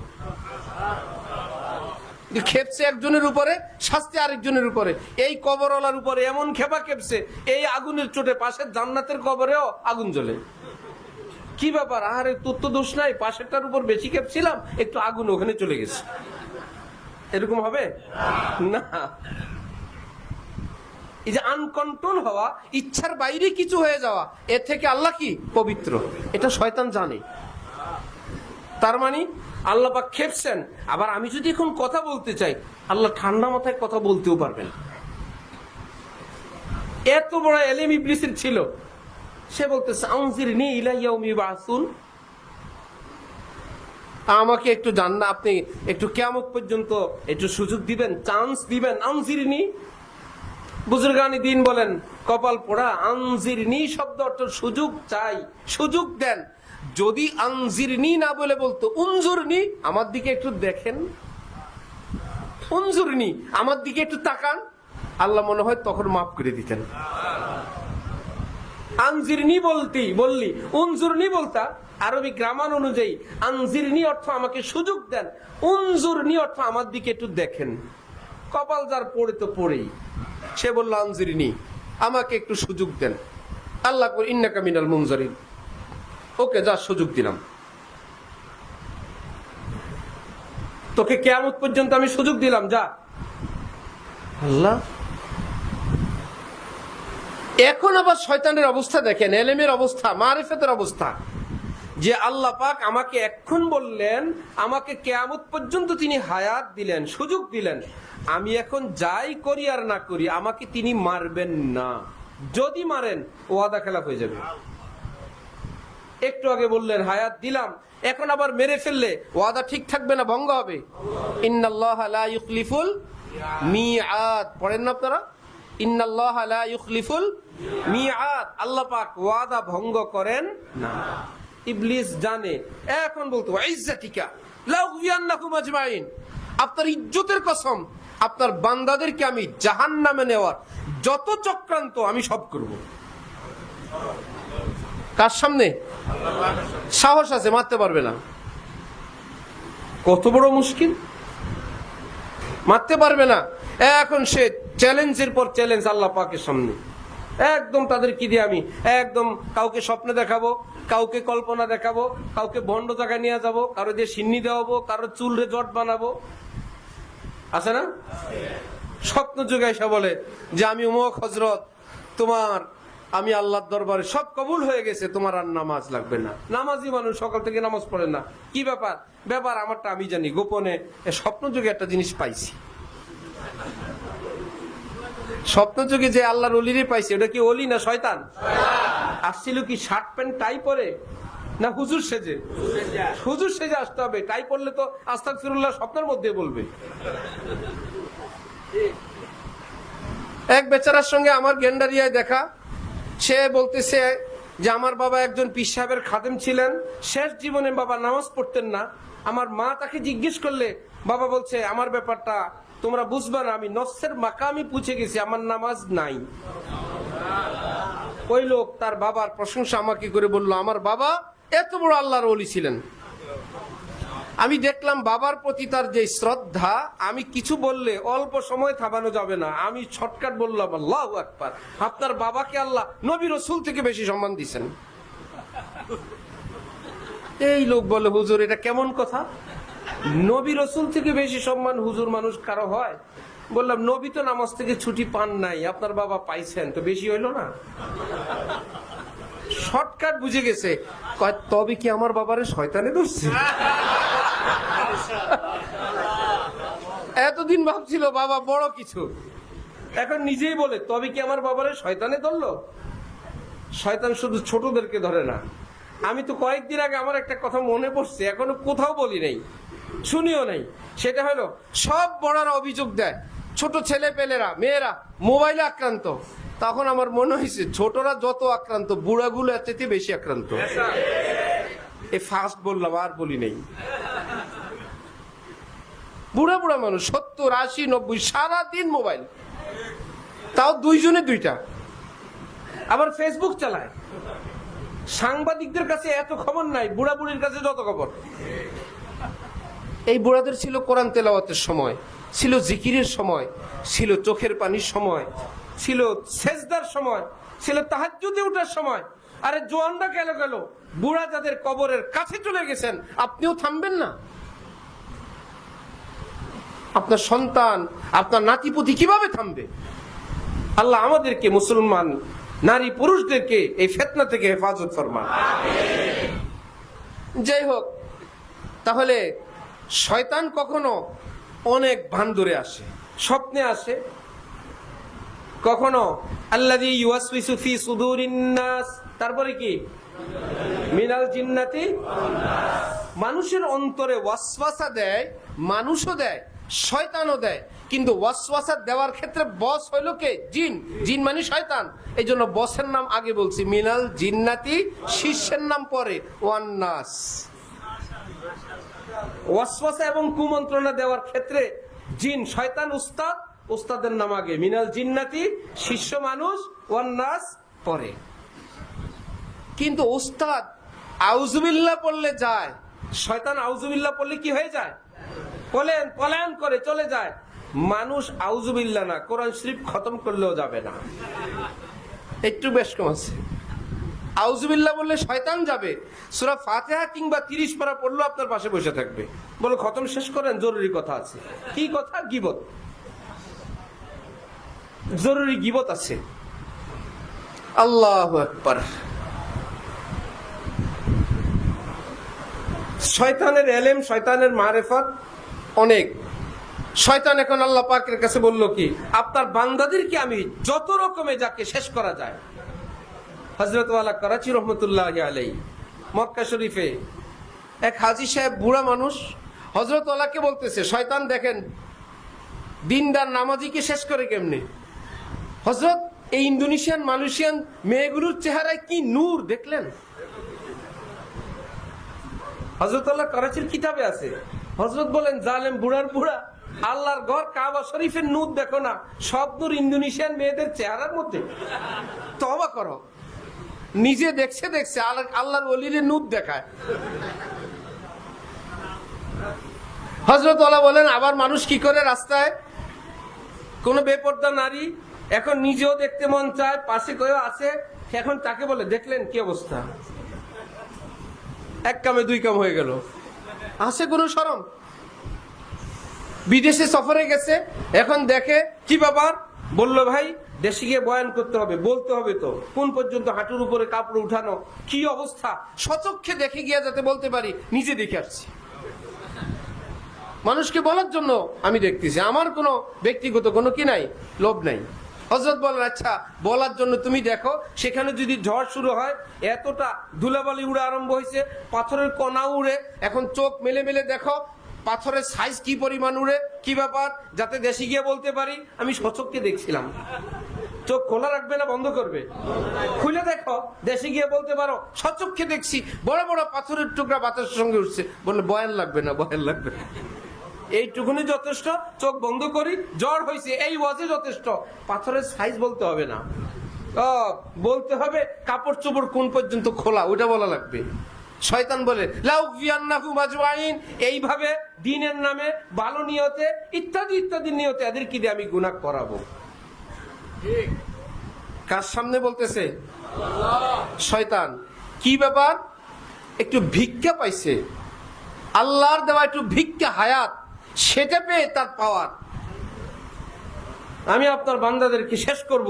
খেপছে একজনের উপরে, শাস্তি আরেকজনের উপরে। এই কবরওয়ালার উপরে এমন খেপা খেপছে, এই আগুনের চোটে পাশের জান্নাতের কবরেও আগুন জ্বলে। কি ব্যাপার? আরে তোর তো দোষ নাই, পাশেরটার উপর বেশি খেপছিলাম, একটু আগুন ওখানে চলে গেছে। এরকম হবে না। এই যে আনকন্ট্রোল হওয়া, ইচ্ছার বাইরে কিছু হয়ে যাওয়া, এর থেকে আল্লাহ কি পবিত্র, এটা শয়তান জানে। তার মানে আল্লাহ পাক খেপছেন। আবার আমি যদি এখন কথা বলতে চাই, আল্লাহ ঠান্ডা মাথায় কথা বলতেও পারবেন। এত বড় এলেম ইবলিসের ছিল, সে বলতেছে আনজিরনি ইলা ইয়াউমি ইউবাসুন, আমাকে একটু জান্নাত, আপনি একটু কিয়ামত পর্যন্ত একটু সুযোগ দিবেন, চান্স দিবেন। আনজিরনি, বুজুর্গানি দিন বলেন, কপাল পোড়া। আনজিরনি শব্দ অর্থ সুযোগ চাই, সুযোগ দেন। যদি আনজিরনি না বলে বলতো উনজুরনি, আমার দিকে একটু দেখেন, উনজুরনি আমার দিকে একটু তাকান, আল্লাহ মনে হয় তখন মাফ করে দিতেন। আনজিরনি বললি উনজুরনি বলতা, আরবি গ্রামার অনুযায়ী আনজিরনি অর্থ আমাকে সুযোগ দেন, উনজুরনি অর্থ আমার দিকে একটু দেখেন। কপাল যার পড়ে তো পড়েই, সে বলল আনজিরনি, আমাকে একটু সুযোগ দেন। আল্লাহ কর ইন্নাকা মিনাল মুনজারিন, ওকে যা সুযোগ দিলাম, তোকে কিয়ামত পর্যন্ত আমি সুযোগ দিলাম, যা। আল্লাহ এখন আবার শয়তানের অবস্থা দেখেন, এলেমের অবস্থা, মারিফতের অবস্থা, যে আল্লাহ পাক আমাকে এখন বললেন, আমাকে কিয়ামত পর্যন্ত তিনি হায়াত দিলেন, সুযোগ দিলেন, আমি এখন যাই করি আর না করি আমাকে তিনি মারবেন না। যদি মারেন ওয়াদা খেলাফ হয়ে যাবে। একটু আগে বললেন হায়াত দিলাম, এখন আবার মেরে ফেললে ওয়াদা ঠিক থাকবে না, ভঙ্গ হবে। ইন্নাল্লাহা লা ইউখলিফুল মিআদ, পড়েন না আপনারা? ইন্নাল্লাহা লা ইউখলিফুল মিআদ, আল্লাহ পাক ওয়াদা ভঙ্গ করেন না। ইবলিস জানে, এখন বলতো ইজ্জাতিকা লা উগফিয়ান্নাকুম আজমাইন, আপনার ইজ্জতের কসম, আপনার বান্দাদেরকে আমি জাহান্নামে নেওয়ার যত চক্রান্ত আমি সব করব। কার সামনে? সাহস আছে, মারতে পারবে না। কত বড় মুশকিল, মারতে পারবে না। এখন সে চ্যালেঞ্জের পর চ্যালেঞ্জ আল্লাহ পাকের সামনে। একদম তাদের কি দিয়ে আমি একদম কাউকে স্বপ্নে দেখাবো, কাউকে কল্পনা দেখাবো, কাউকে ভণ্ড জায়গায় নিয়ে যাবো, কারো দিয়ে সিন্নি দেওয়াবো, কারো চুল রে জট বানাবো, আছে না? স্বপ্ন যুগে এসে বলে যে আমি উমক হজরত, তোমার আমি আল্লাহর দরবারে সব কবুল হয়ে গেছে, তোমার আর নামাজ লাগবে না। নামাজি মানুষ সকাল থেকে নামাজ পড়ে না, কি ব্যাপার? ব্যাপার আমারটা আমি জানি, গোপনে স্বপ্ন যুগে একটা জিনিস পাইছি। স্বপ্ন যুগে যে আল্লাহর ওলিরে পাইছে, ওটা কি ওলি না শয়তান? আসছিল কি শার্ট প্যান্ট টাই পরে, না হুজুর সেজে? হুজুর সেজে আসতে হবে, টাই পরলে তো আস্তাগফিরুল্লাহ স্বপ্নের মধ্যে বলবে। এক বেচারার সঙ্গে আমার গেন্ডারিয়ায় দেখা। সে বলতেছে যে আমার বাবা একজন পীর সাহেবের খাদেম ছিলেন, শেষ জীবনে বাবা নামাজ পড়তেন না। আমার মা তাকে জিজ্ঞেস করলে বাবা বলছে আমার ব্যাপারটা তোমরা বুঝবা না, আমি নফসের মাকামি পুছে গেছি, আমার নামাজ নাই। ওই লোক তার বাবার প্রশংসা আমাকে করে বলল আমার বাবা এত বড় আল্লাহর ওলি ছিলেন। আমি দেখলাম বাবার প্রতি তার যে শ্রদ্ধা, আমি কিছু বললে অল্প সময় থামানো যাবে না, আমি শর্টকাট বললাম আল্লাহু আকবার, আপনার বাবাকে আল্লাহ নবী রাসূল থেকে বেশি সম্মান দিয়েছেন। এই লোক বলে হুজুর এটা কেমন কথা, নবী রাসূল থেকে বেশি সম্মান হুজুর মানুষ কারো হয়? বললাম নবী তো নামাজ থেকে ছুটি পান নাই, আপনার বাবা পাইছেন, তো বেশি হইল না? শর্টকাট বুঝে গেছে। কয় তবে কি আমার বাবারে শয়তানে ধরছে? এতদিন ভাবছিল বাবা বড় কিছু, এখন নিজেই বলে তবে কি আমার বাবারে শয়তানে ধরলো? শয়তান শুধু ছোটদেরকে ধরে না। আমি তো কয়েকদিন আগে আমার একটা কথা মনে পড়ছে, এখনো কোথাও বলি নাই, শুনিও নাই। সেটা হলো সব বড়রা অভিযোগ দেয় ছোট ছেলে পেলেরা মেয়েরা মোবাইলে আক্রান্ত। তখন আমার মনে হয়েছে ছোটরা যত আক্রান্ত বুড়াগুলো এর চাইতে বেশি আক্রান্ত। এ ফার্স্ট বললাম, আর বলি নেই। বুড়া বুড়া মানুষ 70, 80, 90 সারাদিন মোবাইল, তাও দুইজনে দুইটা। আবার ফেসবুক চালায়। সাংবাদিকদের কাছে এত খবর নাই, বুড়া বুড়ির কাছে যত খবর। এই বুড়াদের ছিল কোরআন তেলাওয়াতের সময়, ছিল জিকিরের সময়, ছিল চোখের পানির সময়, ছিল সেজদার সময়, ছিল তাহাজ্জুদে ওঠার সময়। আরে জোয়ানরা গেল গেল, বুড়া যাদের কবরের কাছে চলে গেছেন, আপনিও থামবেন না? আপনার সন্তান আপনার নাতিপুতি কিভাবে থামবে? আল্লাহ আমাদেরকে মুসলমান নারী পুরুষদেরকে এই ফিতনা থেকে হেফাজত ফরমান। যাই হোক, তাহলে শয়তান কখনো অনেক ভান ধরে আসে, স্বপ্নে আসে, কখনো আল্লাযী ইউওয়াসওয়িসু ফি সুদুরিন নাস, তারপরে কি মিনাল জিন্নাতি, মানুষের অন্তরে ওয়াসওয়াসা দেয়, মানুষও দেয়, শয়তানও দেয়। কিন্তু ওয়াসওয়াসা দেওয়ার ক্ষেত্রে বস হইল কে? জিন। জিন মানে শয়তান। এই জন্য বসের নাম আগে বলছি, মিনাল জিন্নাতি, শিষ্যের নাম পরে, ওয়ান নাস। ওয়াসওয়াসা এবং কুমন্ত্রণা দেওয়ার ক্ষেত্রে জিন শয়তান উস্তাদ, উস্তাদের নাম আগে, মিনাল জিন্নাতি শিষ্য মানুষ, ওয়ান নাস পরে। কিন্তু উস্তাদ আউযুবিল্লাহ পড়লে যায়, শয়তান আউযুবিল্লাহ পড়লে কি হয়ে যায়? পলায়ন করে চলে যায়। মানুষ আউযুবিল্লাহ না, কোরআন শরীফ খতম করলেও যাবে না, একটু বেশ কম আছে। আউযুবিল্লাহ বললে শয়তান যাবে। সূরা ফাতিহা কিংবা 30 পারা পড়লেও আপনার পাশে বসে থাকবে, বলে খতম শেষ করেন, জরুরি কথা আছে। কি কথা? গীবত, জরুরি গীবত আছে। আল্লাহু আকবার। শয়তানের ইলম, শয়তানের মারিফত অনেক। শয়তান এখন আল্লাহ পাকের কাছে বলল কি, আপনার বান্দাদেরকে আমি যত রকমে যাকে শেষ করা যায়। হযরত ওয়ালা করাচি রহমতুল্লাহি আলাইহি, মক্কা শরীফে এক হাজী সাহেব, বুড়া মানুষ, হযরত ওয়ালাকে বলতেছে শয়তান দেখেন দিনদার নামাজিকে শেষ করে কেমনে। হযরত এই ইন্দোনেশিয়ান মালয়েশিয়ান মেয়েগুলোর চেহারায় কি নূর দেখলেন? হযরত আল্লাহ করাচির কিতাবে আছে। হযরত বলেন জালেম বুড়ার বুড়া, আল্লাহর ঘর কাবা শরীফের নূর দেখো না, সব নূর ইন্দোনেশিয়ান মেয়েদের চেহারার মধ্যে। তওবা করো, নিজে দেখছে আল্লাহর ওলির নূর দেখায়। হযরত ওয়ালা বলেন আবার মানুষ কি করে, রাস্তায় কোন বেপরদা নারী এখন নিজেও দেখতে মন চায়, পাশে কেউ আছে, এখন তাকে বলে দেখলেন কি অবস্থা, এক কামে দুই কাম হয়ে গেল। আছে কোনো শরম? বিদেশে সফরে গেছে, এখন দেখে কি ব্যাপার, বলল ভাই দেশে গিয়ে বয়ান করতে হবে, বলতে হবে তো কোন পর্যন্ত হাঁটুর উপরে কাপড় উঠানো, কি অবস্থা, সচক্ষে দেখে গিয়ে যাতে বলতে পারি নিজে দেখে আসছি। মানুষকে বলার জন্য আমি দেখতেছি, আমার কোনো ব্যক্তিগত কোনো কি নাই, লোভ নাই। হযরত বলেন আচ্ছা বলার জন্য তুমি দেখো, সেখানে যদি ঝড় শুরু হয়, এতটা ধুলাবালি উড়ে আরম্ভ হয়েছে, পাথরের কণা উড়ে, এখন চোখ মেলে মেলে দেখো পাথরের সাইজ কি পরিমাণ উড়ে, কি ব্যাপার, যাতে দেশে গিয়ে বলতে পারি আমি সচক্ষে দেখছিলাম। চোখ খোলা রাখবে না বন্ধ করবে? খুলে দেখো, দেশে গিয়ে বলতে পারো সচক্ষে দেখছি বড় বড় পাথরের টুকরা বাতাসের সঙ্গে উঠছে। বললে বয়ান লাগবে না, বয়ান লাগবে না, এইটুকুনি যথেষ্ট। চোখ বন্ধ করি, জ্বর হয়েছে, এই ওয়াজে যথেষ্ট। পাথরের সাইজ বলতে হবে না, বলতে হবে কাপড় চোপড় কোন পর্যন্ত খোলা, ওটা বলা লাগবে। শয়তান বলে লাউফিয়ান্নাকুম আজমাইন, এইভাবে দ্বীনের নামে ভালো নিয়তে ইত্যাদি ইত্যাদি নিয়তে এদেরকে দিয়ে আমি গুনাহ করাবো। কার সামনে বলতেছে? শয়তান। কি ব্যাপার? একটু ভিক্ষা পাইছে, আল্লাহর দেওয়া একটু ভিক্ষা হায়াত, সেটা পেয়ে তার পাওয়ার। আমি আপনার বান্দাদেরকে শেষ করব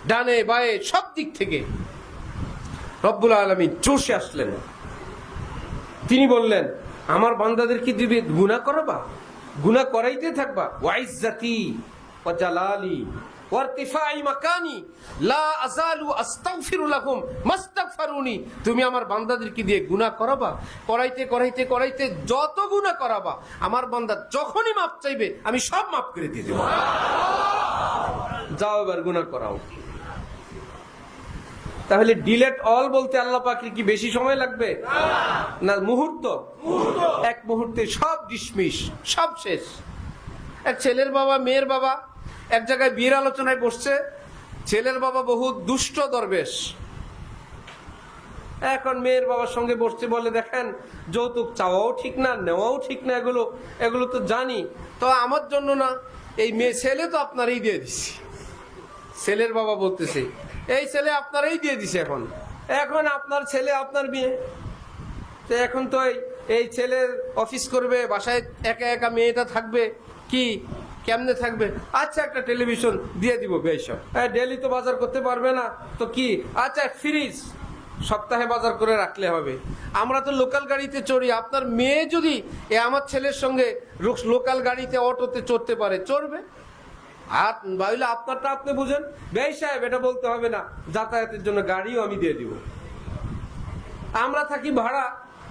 ডানে বায়ে সব দিক থেকে। রব্বুল আলামিন চষে আসলেন, তিনি বললেন আমার বান্দাদেরকে দিবে গুনাহ করবা, গুনাহ করাইতে থাকবা। ওয়াইজ্জাতি ওয়া জালালি ওয়া ইরতিফাই মাকানি লা আযালু আস্তাগফিরু লাহুম মাস্তাগফিরুনি। তুমি আমার বান্দাদেরকে দিয়ে গুনাহ করাবা, করাইতে করাইতে করাইতে যত গুনাহ করাবা, আমার বান্দা যখনই মাপ চাইবে আমি সব মাফ করে দিয়ে দেব। যাও এবার গুনাহ করাও। তাহলে ডিলেট অল বলতে আল্লাহ পাকের কি বেশি সময় লাগবে? না, মুহূর্ত, এক মুহূর্তে সব ডিসমিস, সব শেষ। এক ছেলের বাবা মেয়ের বাবা এক জায়গায় বিয়ের আলোচনায় বসছে। ছেলের বাবা বহু দুষ্ট দরবেশ, এখন মেয়ের বাবার সঙ্গে বসছে, বলে দেখেন যৌতুক চাওয়াও ঠিক না, নেওয়াও ঠিক না, এগুলো তো জানি, তো আমার জন্য না, এই মেয়ে ছেলে তো আপনারই দিয়ে দিছি। ছেলের বাবা বলতেছে এই ছেলে আপনারই দিয়ে দিছে, এখন এখন আপনার ছেলে আপনার বিয়ে, তো এখন তো এই ছেলে অফিস করবে, বাসায় একা একা মেয়েটা থাকবে, কি কেমনে থাকবে? আচ্ছা একটা টেলিভিশন দিয়ে দিব, বেশ ডেলি তো বাজার করতে পারবে না, তো কি আচ্ছা ফ্রিজ সপ্তাহে বাজার করে রাখলে হবে। আমরা তো লোকাল গাড়িতে চড়ি, আপনার মেয়ে যদি আমার ছেলের সঙ্গে লোকাল গাড়িতে অটোতে চড়তে পারে, চড়বে। আর ভাইলে আপনারটা আপনি বুঝেন, বেশ সাহেব এটা বলতে হবে না, যাতায়াতের জন্য গাড়িও আমি দিয়ে দিব। আমরা থাকি ভাড়া,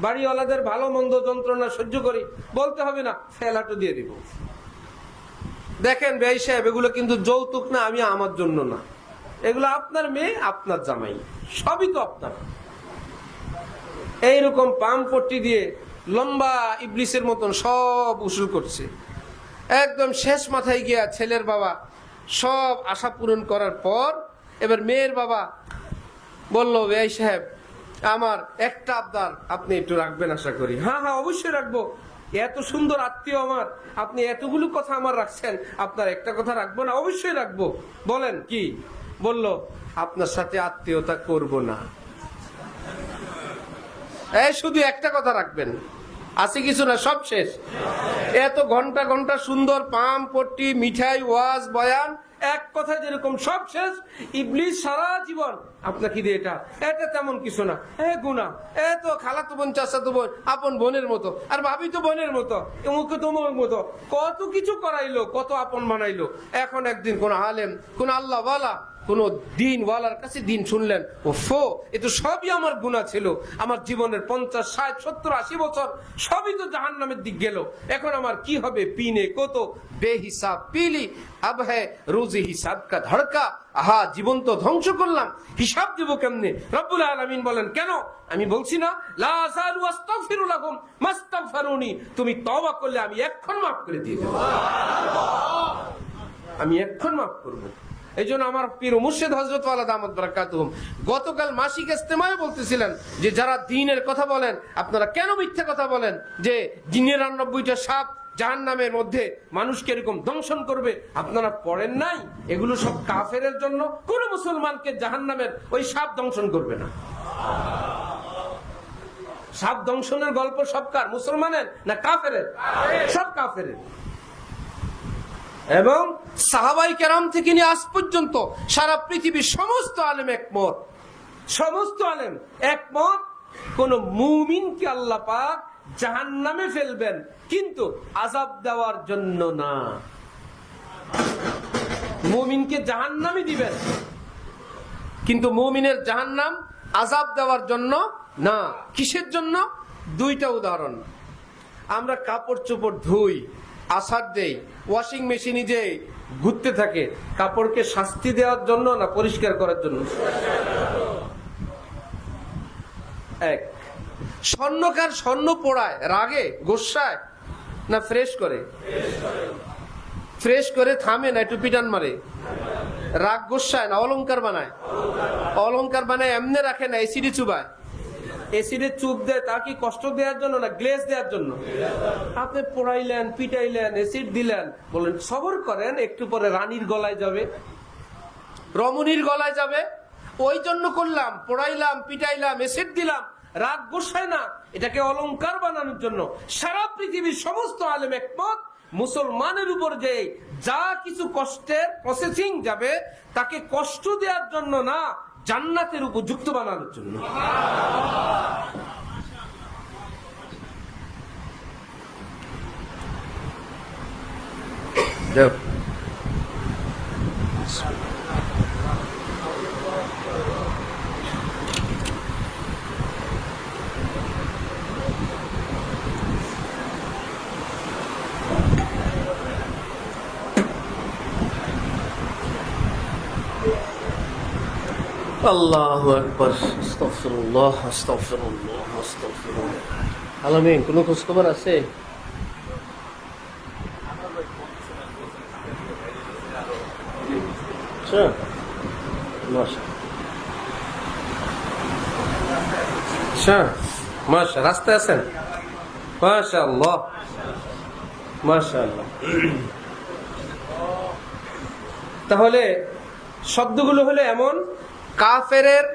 বাড়িওয়ালাদের ভালো মন্দ যন্ত্রণা সহ্য করি, বলতে হবে না, ফেলাটো দিয়ে দিব। দেখেন বেশ সাহেব, এগুলো কিন্তু যৌতুক না, আমি আমার জন্য না, এগুলো আপনার মেয়ে আপনার জামাই, সবই তো আপনার। এইরকম পাম পট্টি দিয়ে লম্বা ইবলিসের মতন সব উসুল করছে। একদম শেষ মাথায় গিয়া ছেলের বাবা সব আশা পূরণ করার পর এবার মেয়ের বাবা বলল, এই সাহেব আমার একটা আবদার আপনি একটু রাখবেন আশা করি। হ্যাঁ হ্যাঁ অবশ্যই রাখবো, এত সুন্দর আত্মীয় আমার, আপনি এতগুলো কথা আমার রাখছেন, আপনার একটা কথা রাখবো না? অবশ্যই রাখবো। বলেন কি? বলল আপনার সাথে আত্মীয়তা করব না, এই শুধু একটা কথা রাখবেন, আছে কিছু না, সব শেষ। এত ঘন্টা ঘন্টা সুন্দর পাম পট্টি মিঠাই ওয়াজ বয়ান, এক কথা যেরকম সব শেষ। ইবলিস সারা জীবন আপনাকে দিয়ে এটা তেমন কিছু না, গুনাহ, তো খালাতো বোন চাচাতো বোন আপন বোনের মতো, আর ভাবি তো বোনের মতো, এমুকে তোমার মতো, কত কিছু করাইলো, কত আপন বানাইলো। এখন একদিন কোন আলেম, কোন আল্লাহ ওয়ালা, কোন দিন ওয়ালার কাছে দিন শুনলেন, ওফো এ তো সবই আমার গুনাহ ছিল, আমার জীবনের 50, 60, 70, 80 বছর সবই তো জাহান্নামের দিক গেল, এখন আমার কি হবে? পিনে কত বেহিসাব পিলি, আব হ্যায় রোজে হিসাব কা ধড়কা, আহা জীবন তো ধ্বংস করলাম, হিসাব দিব কেমনে? রব্বুল আলামিন বলেন, কেন? আমি বলছি না লা আযালু আস্তাগফিরু লাহুম মাস্তাগফিরুনি, তুমি তওবা করলে আমি এক্ষণ মাফ করে দিয়ে দেব, আমি এক্ষণ মাফ করব। এই জন্য আমার পীর মুর্শিদ হযরত ওয়ালা দামাত বারাকাতুহুম গতকাল মাসিক ইজতেমায় বলতেছিলেন যে যারা দ্বীনের কথা বলেন আপনারা কেন মিথ্যা কথা বলেন যে 99টা সাপ জাহান্নামের মধ্যে মানুষকে এরকম দংশন করবে, আপনারা পড়েন নাই? এগুলো সব কাফেরের জন্য, কোন মুসলমানকে জাহান্নামের ওই সাপ দংশন করবে না। সাপ দংশনের গল্প সব কার? মুসলমানের না কাফেরের? সব কাফেরের। এবং সাহাবাই কেরাম থেকে নিয়ে আজ পর্যন্ত সারা পৃথিবীর সমস্ত আলেম একমত, সমস্ত আলেম একমত, কোন মুমিনকে আল্লাহ পাক জাহান্নামে ফেলবেন কিন্তু আযাব দেওয়ার জন্য না। মুমিনকে জাহান্নামে দিবেন কিন্তু মুমিনের জাহান্নাম আযাব দেওয়ার জন্য না। কিসের জন্য? দুইটা উদাহরণ। আমরা কাপড় চোপড় ধুই, আসার দেই, ওয়াশিং মেশিনে যে ঘুরতে থাকে, কাপড়কে শাস্তি দেওয়ার জন্য না পরিষ্কার করার জন্য? এক, স্বর্ণকার স্বর্ণ পোড়ায় রাগে গোসায় না ফ্রেশ করে? ফ্রেশ করে থামে না একটু পিটান মারে? রাগ গোসায় না অলংকার বানায়? অলংকার বানায় এমনি রাখে না এসিডে চুবায়? এসিডে চুপ দেয় তা কি কষ্ট দেওয়ার জন্য না গ্লেজ দেওয়ার জন্য? আপনি পোড়াইলেন, পিটাইলেন, এসিড দিলেন, বলেন সবর করেন, একটু পরে রানীর গলায় যাবে, রমণীর গলায় যাবে, ওই জন্য করলাম, পোড়াইলাম, পিটাইলাম, এসিড দিলাম। রাগ গোসায় না, এটাকে অলংকার বানানোর জন্য। সারা পৃথিবীর সমস্ত আলেম একমত, মুসলমানের উপর যে যা কিছু কষ্টের প্রসেসিং যাবে তাকে কষ্ট দেওয়ার জন্য না, জান্নাতের উপযুক্ত বানানোর জন্য। আল্লাহু আকবার, আস্তাগফিরুল্লাহ, আস্তাগফিরুল্লাহ, আস্তাগফিরুল্লাহ। আলামিন, কোনো খোঁজ খবর আছে? রাস্তায় আছেন? মাশাআল্লাহ, মাশাআল্লাহ। তাহলে শব্দগুলো হলো এমন, কাফেরের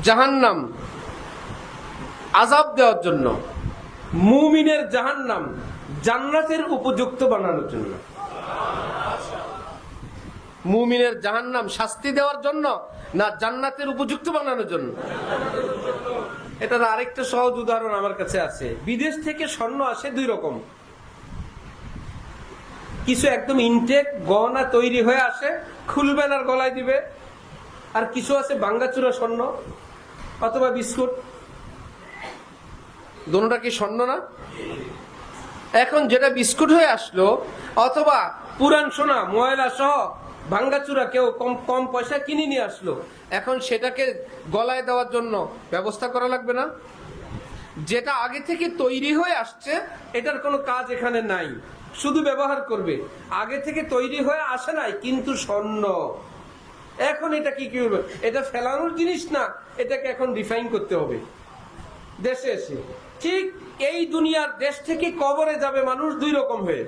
জাহান্নাম আযাব দেওয়ার জন্য, মুমিনের জাহান্নাম জান্নাতের উপযুক্ত বানানোর জন্য। মুমিনের জাহান্নাম শাস্তি দেওয়ার জন্য না জান্নাতের উপযুক্ত বানানোর জন্য? এটার আরেকটা সহজ উদাহরণ আমার কাছে আছে। বিদেশ থেকে স্বর্ণ আসে দুই রকম, কিছু একদম ইনটেক গহনা তৈরি হয়ে আসে, খুলবেন আর গলায় দিবে, আর কিছু আছে ভাঙ্গাচুরা স্বর্ণ অথবা বিস্কুট। দোনোটা কি স্বর্ণ না? এখন যেটা বিস্কুট হয়ে আসলো অথবা পুরান সোনা ময়লা সহ ভাঙ্গাচুরা কেউ কম কম পয়সা কিনে নিয়ে আসলো, এখন সেটাকে গলায় দেওয়ার জন্য ব্যবস্থা করা লাগবে না? যেটা আগে থেকে তৈরি হয়ে আসছে এটার কোনো কাজ এখানে নাই, শুধু ব্যবহার করবে। আগে থেকে তৈরি হয়ে আসে নাই কিন্তু স্বর্ণ, এখন এটা কি করবে? এটা ফেলানোর জিনিস না, এটাকে এখন রিফাইন করতে হবে দেশে এসে। ঠিক এই দুনিয়ার দেশ থেকে কবরে যাবে মানুষ দুই রকম হয়ে,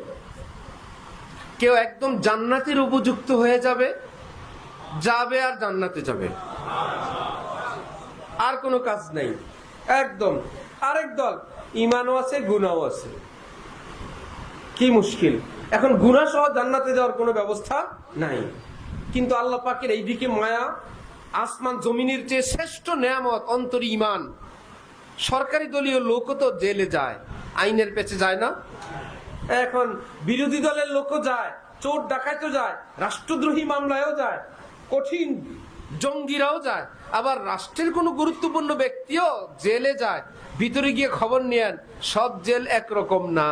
কেউ একদম জান্নাতের উপযুক্ত হয়ে যাবে, যাবে আর জান্নাতে যাবে, আর কোনো কাজ নেই একদম। আরেক দল ইমানও আছে গুনাহও আছে। কি মুশকিল, এখন গুনাহ সহ জান্নাতে যাওয়ার কোনো ব্যবস্থা নাই। কিন্তু আল্লাহ পাকের এইদিকে মায়া, আসমান জমিনের চেয়ে শ্রেষ্ঠ নেয়ামত অন্তরে ঈমান। সরকারি দলীয় লোকও তো জেলে যায়, আইনের পেছে যায় না? এখন বিরোধী দলের লোকও যায়, চোর ডাকাতও যায়, রাষ্ট্রদ্রোহী মামলায়ও যায়, কঠিন জঙ্গিরাও যায়, আবার রাষ্ট্রের কোনো গুরুত্বপূর্ণ ব্যক্তিও জেলে যায়। ভিতরে গিয়ে খবর নিয়েন, সব জেল একরকম না।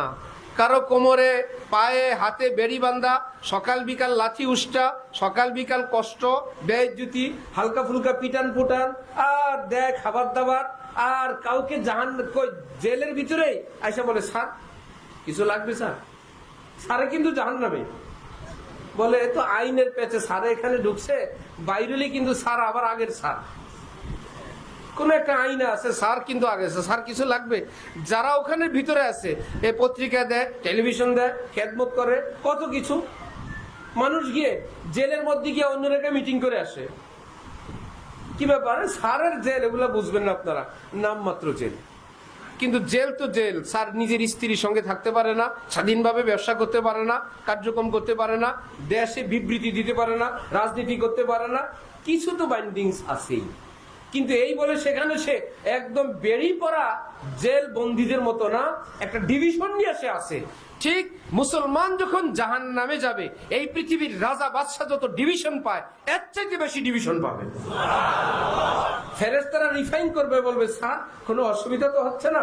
কারো কোমরে পায়ে হাতে বেড়ি বান্ধা, সকাল বিকাল লাঠি উষ্টা, সকাল বিকাল কষ্ট, বেইজ্জতি, হালকা ফুলকা পিটান ফুটান, আর দেয় খাবার দাবার। আর কাউকে জেলের ভিতরে আইসা বলে, স্যার কিছু লাগবে স্যার? স্যারে কিন্তু জাহান্নামে। বলে তো আইনের পেছে স্যারে এখানে ঢুকছে, বাইরেলে কিন্তু স্যার আবার আগের স্যার। কোন একটা আইন আছে, স্যার কিন্তু আগে স্যার কিছু লাগবে। যারা ওখানে ভিতরে আছে, এ পত্রিকা দেয়, টেলিভিশন দেয়, খেদমত করে, কত কিছু। মানুষ গিয়ে জেলের মধ্যে গিয়ে অন্য রেখে মিটিং করে আসে। কি ব্যাপারে? স্যারের জেল, এগুলা বুঝবেন না আপনারা, নাম মাত্র জেল। কিন্তু জেল তো জেল। স্যার নিজের স্ত্রীর সঙ্গে থাকতে পারে না, স্বাধীনভাবে ব্যবসা করতে পারে না, কার্যক্রম করতে পারে না, দেশে বিবৃতি দিতে পারে না, রাজনীতি করতে পারে না, কিছু তো বাইন্ডিংস আছেই। কিন্তু এই বলে সেখানে সে একদম বেরিয়ে পড়া জেল বন্দীদের মতো না, একটা ডিভিশন নিয়ে সে আসে। ঠিক মুসলমান যখন জাহান্নামে যাবে, এই পৃথিবীর রাজা বাদশা যত ডিভিশন পায় এর চাইতে বেশি ডিভিশন পাবে। ফেরেশতারা রিফাইন করবে, বলবে স্যার কোনো অসুবিধা তো হচ্ছে না?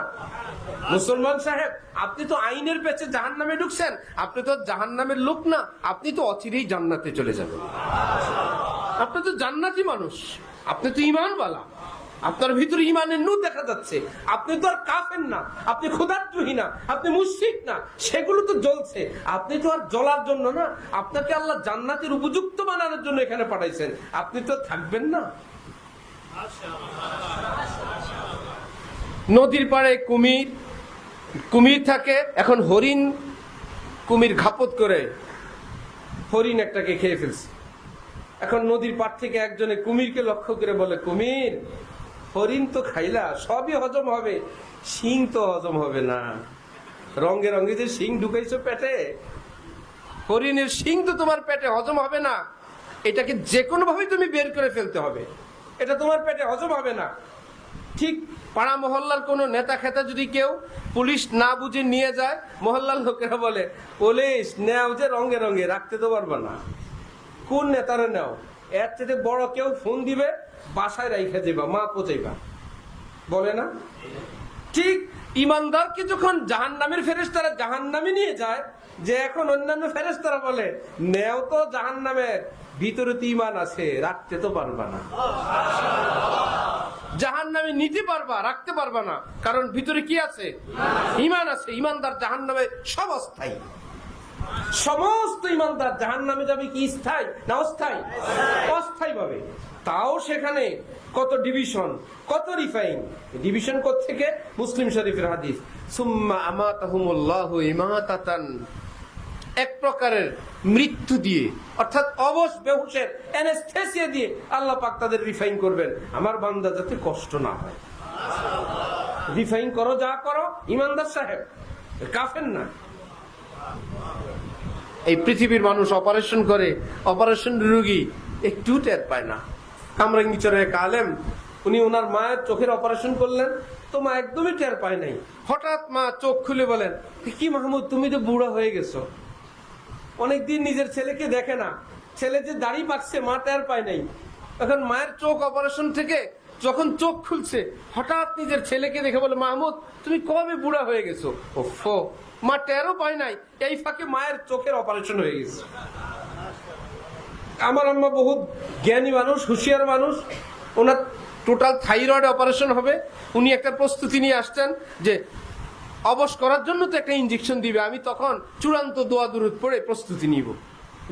মুসলমান সাহেব, আপনি তো আইনের পেছে জাহান্নামে ঢুকছেন, আপনি তো জাহান্নামের লোক না, আপনি তো অচিরেই জান্নাতে চলে যাবেন। আপনি তো জান্নাতি মানুষ, আপনি তো ঈমানওয়ালা, আপনার ভিতরে ঈমানের নূর দেখা যাচ্ছে, আপনি তো আর কাফের না, আপনি খোদাদ্রোহী না, আপনি মুশরিক না, সেগুলো তো জ্বলছে, আপনি তো আর জ্বলার জন্য না, আপনাকে আল্লাহ জান্নাতের উপযুক্ত বানানোর জন্য এখানে পাঠাইছেন, আপনি তো থাকবেন না। নদীর পাড়ে কুমির থাকে, এখন হরিণ কুমির ঘাপত করে হরিণ একটাকে খেয়ে ফেলছে। এখন নদীর পাড় থেকে একজনে কুমিরকে লক্ষ্য করে বলে, কুমির, হরিণ তো খাইলা, সবই হজম হবে, শিং তো হজম হবে না। রঙে রঙে যে শিং ঢুকাইছো পেটে, হরিণের শিং তো তোমার পেটে হজম হবে না, এটাকে যে কোনো ভাবে তুমি বের করে ফেলতে হবে, এটা তোমার পেটে হজম হবে না। ঠিক পাড়া মহল্লার কোনো নেতা খেতা যদি কেউ পুলিশ না বুঝে নিয়ে যায়, মহল্লার লোকেরা বলে, পুলিশ নেও যে রঙে রঙে, রাখতে তো পারবে না। কোন নেতারে নেও, এর থেকে বড় কেউ ফোন দিবে, বাসায় রাইখা যাবা, মা পচাইবা, বলে না? ঠিক ইমানদারকে যখন জাহান্নামের ফেরেশতারা জাহান্নামে নিয়ে যায়, যে এখন অন্যান্য ফেরেশতারা বলে, নেও তো জাহান্নামের ভিতরে তো ঈমান আছে, রাখতে তো পারবা না। জাহান্নামে নিতে পারবা, রাখতে পারবা না, কারণ ভিতরে কি আছে? ঈমান আছে। ঈমানদার জাহান্নামে সব অস্থায়ী। সমস্ত ঈমানদার জাহান্নামে যাবে কি স্থায়ী না অস্থায়ী? অস্থায়ী ভাবে। তাও সেখানে কত ডিভিশন, কত রিফাইন। ডিভিশন কোত্থেকে? মুসলিম শরীফের হাদিস, সুম্মা আমাতাহুমুল্লাহু ইমাতাতান, এক প্রকারের মৃত্যু দিয়ে, অর্থাৎ অবশ বেহুশের অ্যানেস্থেসিয়া দিয়ে আল্লাহ পাক তাদের রিফাইন করবেন, আমার বান্দা যাতে কষ্ট না হয়। রিফাইন করো, যা করো, ঈমানদার সাহেব, কাফের না। এই পৃথিবীর মানুষ অপারেশন করে, অপারেশন রোগী একটু টের পায় না। কামরাঙ্গীচরের এক আলেম, উনি ওনার মায়ের চোখের অপারেশন করলেন, তো মা একদমই টের পায় নাই। হঠাৎ মা চোখ খুলে বলেন, কি মাহমুদ, তুমি তো বুড়া হয়ে গেছো। অনেকদিন নিজের ছেলেকে দেখে না, ছেলে যে দাড়ি পাকছে মা টের পায় নাই। এখন মায়ের চোখ অপারেশন থেকে যখন চোখ খুলছে, হঠাৎ নিজের ছেলেকে দেখে বলে, মাহমুদ তুমি কবে বুড়া হয়ে গেছো। ওফো, মা টেরও পায় নাই, এই ফাঁকে মায়ের চোখের অপারেশন হয়ে গেছে। আমার আম্মা বহুত জ্ঞানী মানুষ, হুঁশিয়ার মানুষ, ওনার টোটাল থাইরয়েড অপারেশন হবে। উনি একটা প্রস্তুতি নিয়ে আসছেন যে অবশ করার জন্য তো একটা ইঞ্জেকশন দিবে, আমি তখন চূড়ান্ত দোয়া দুরূদ পড়ে প্রস্তুতি নিব।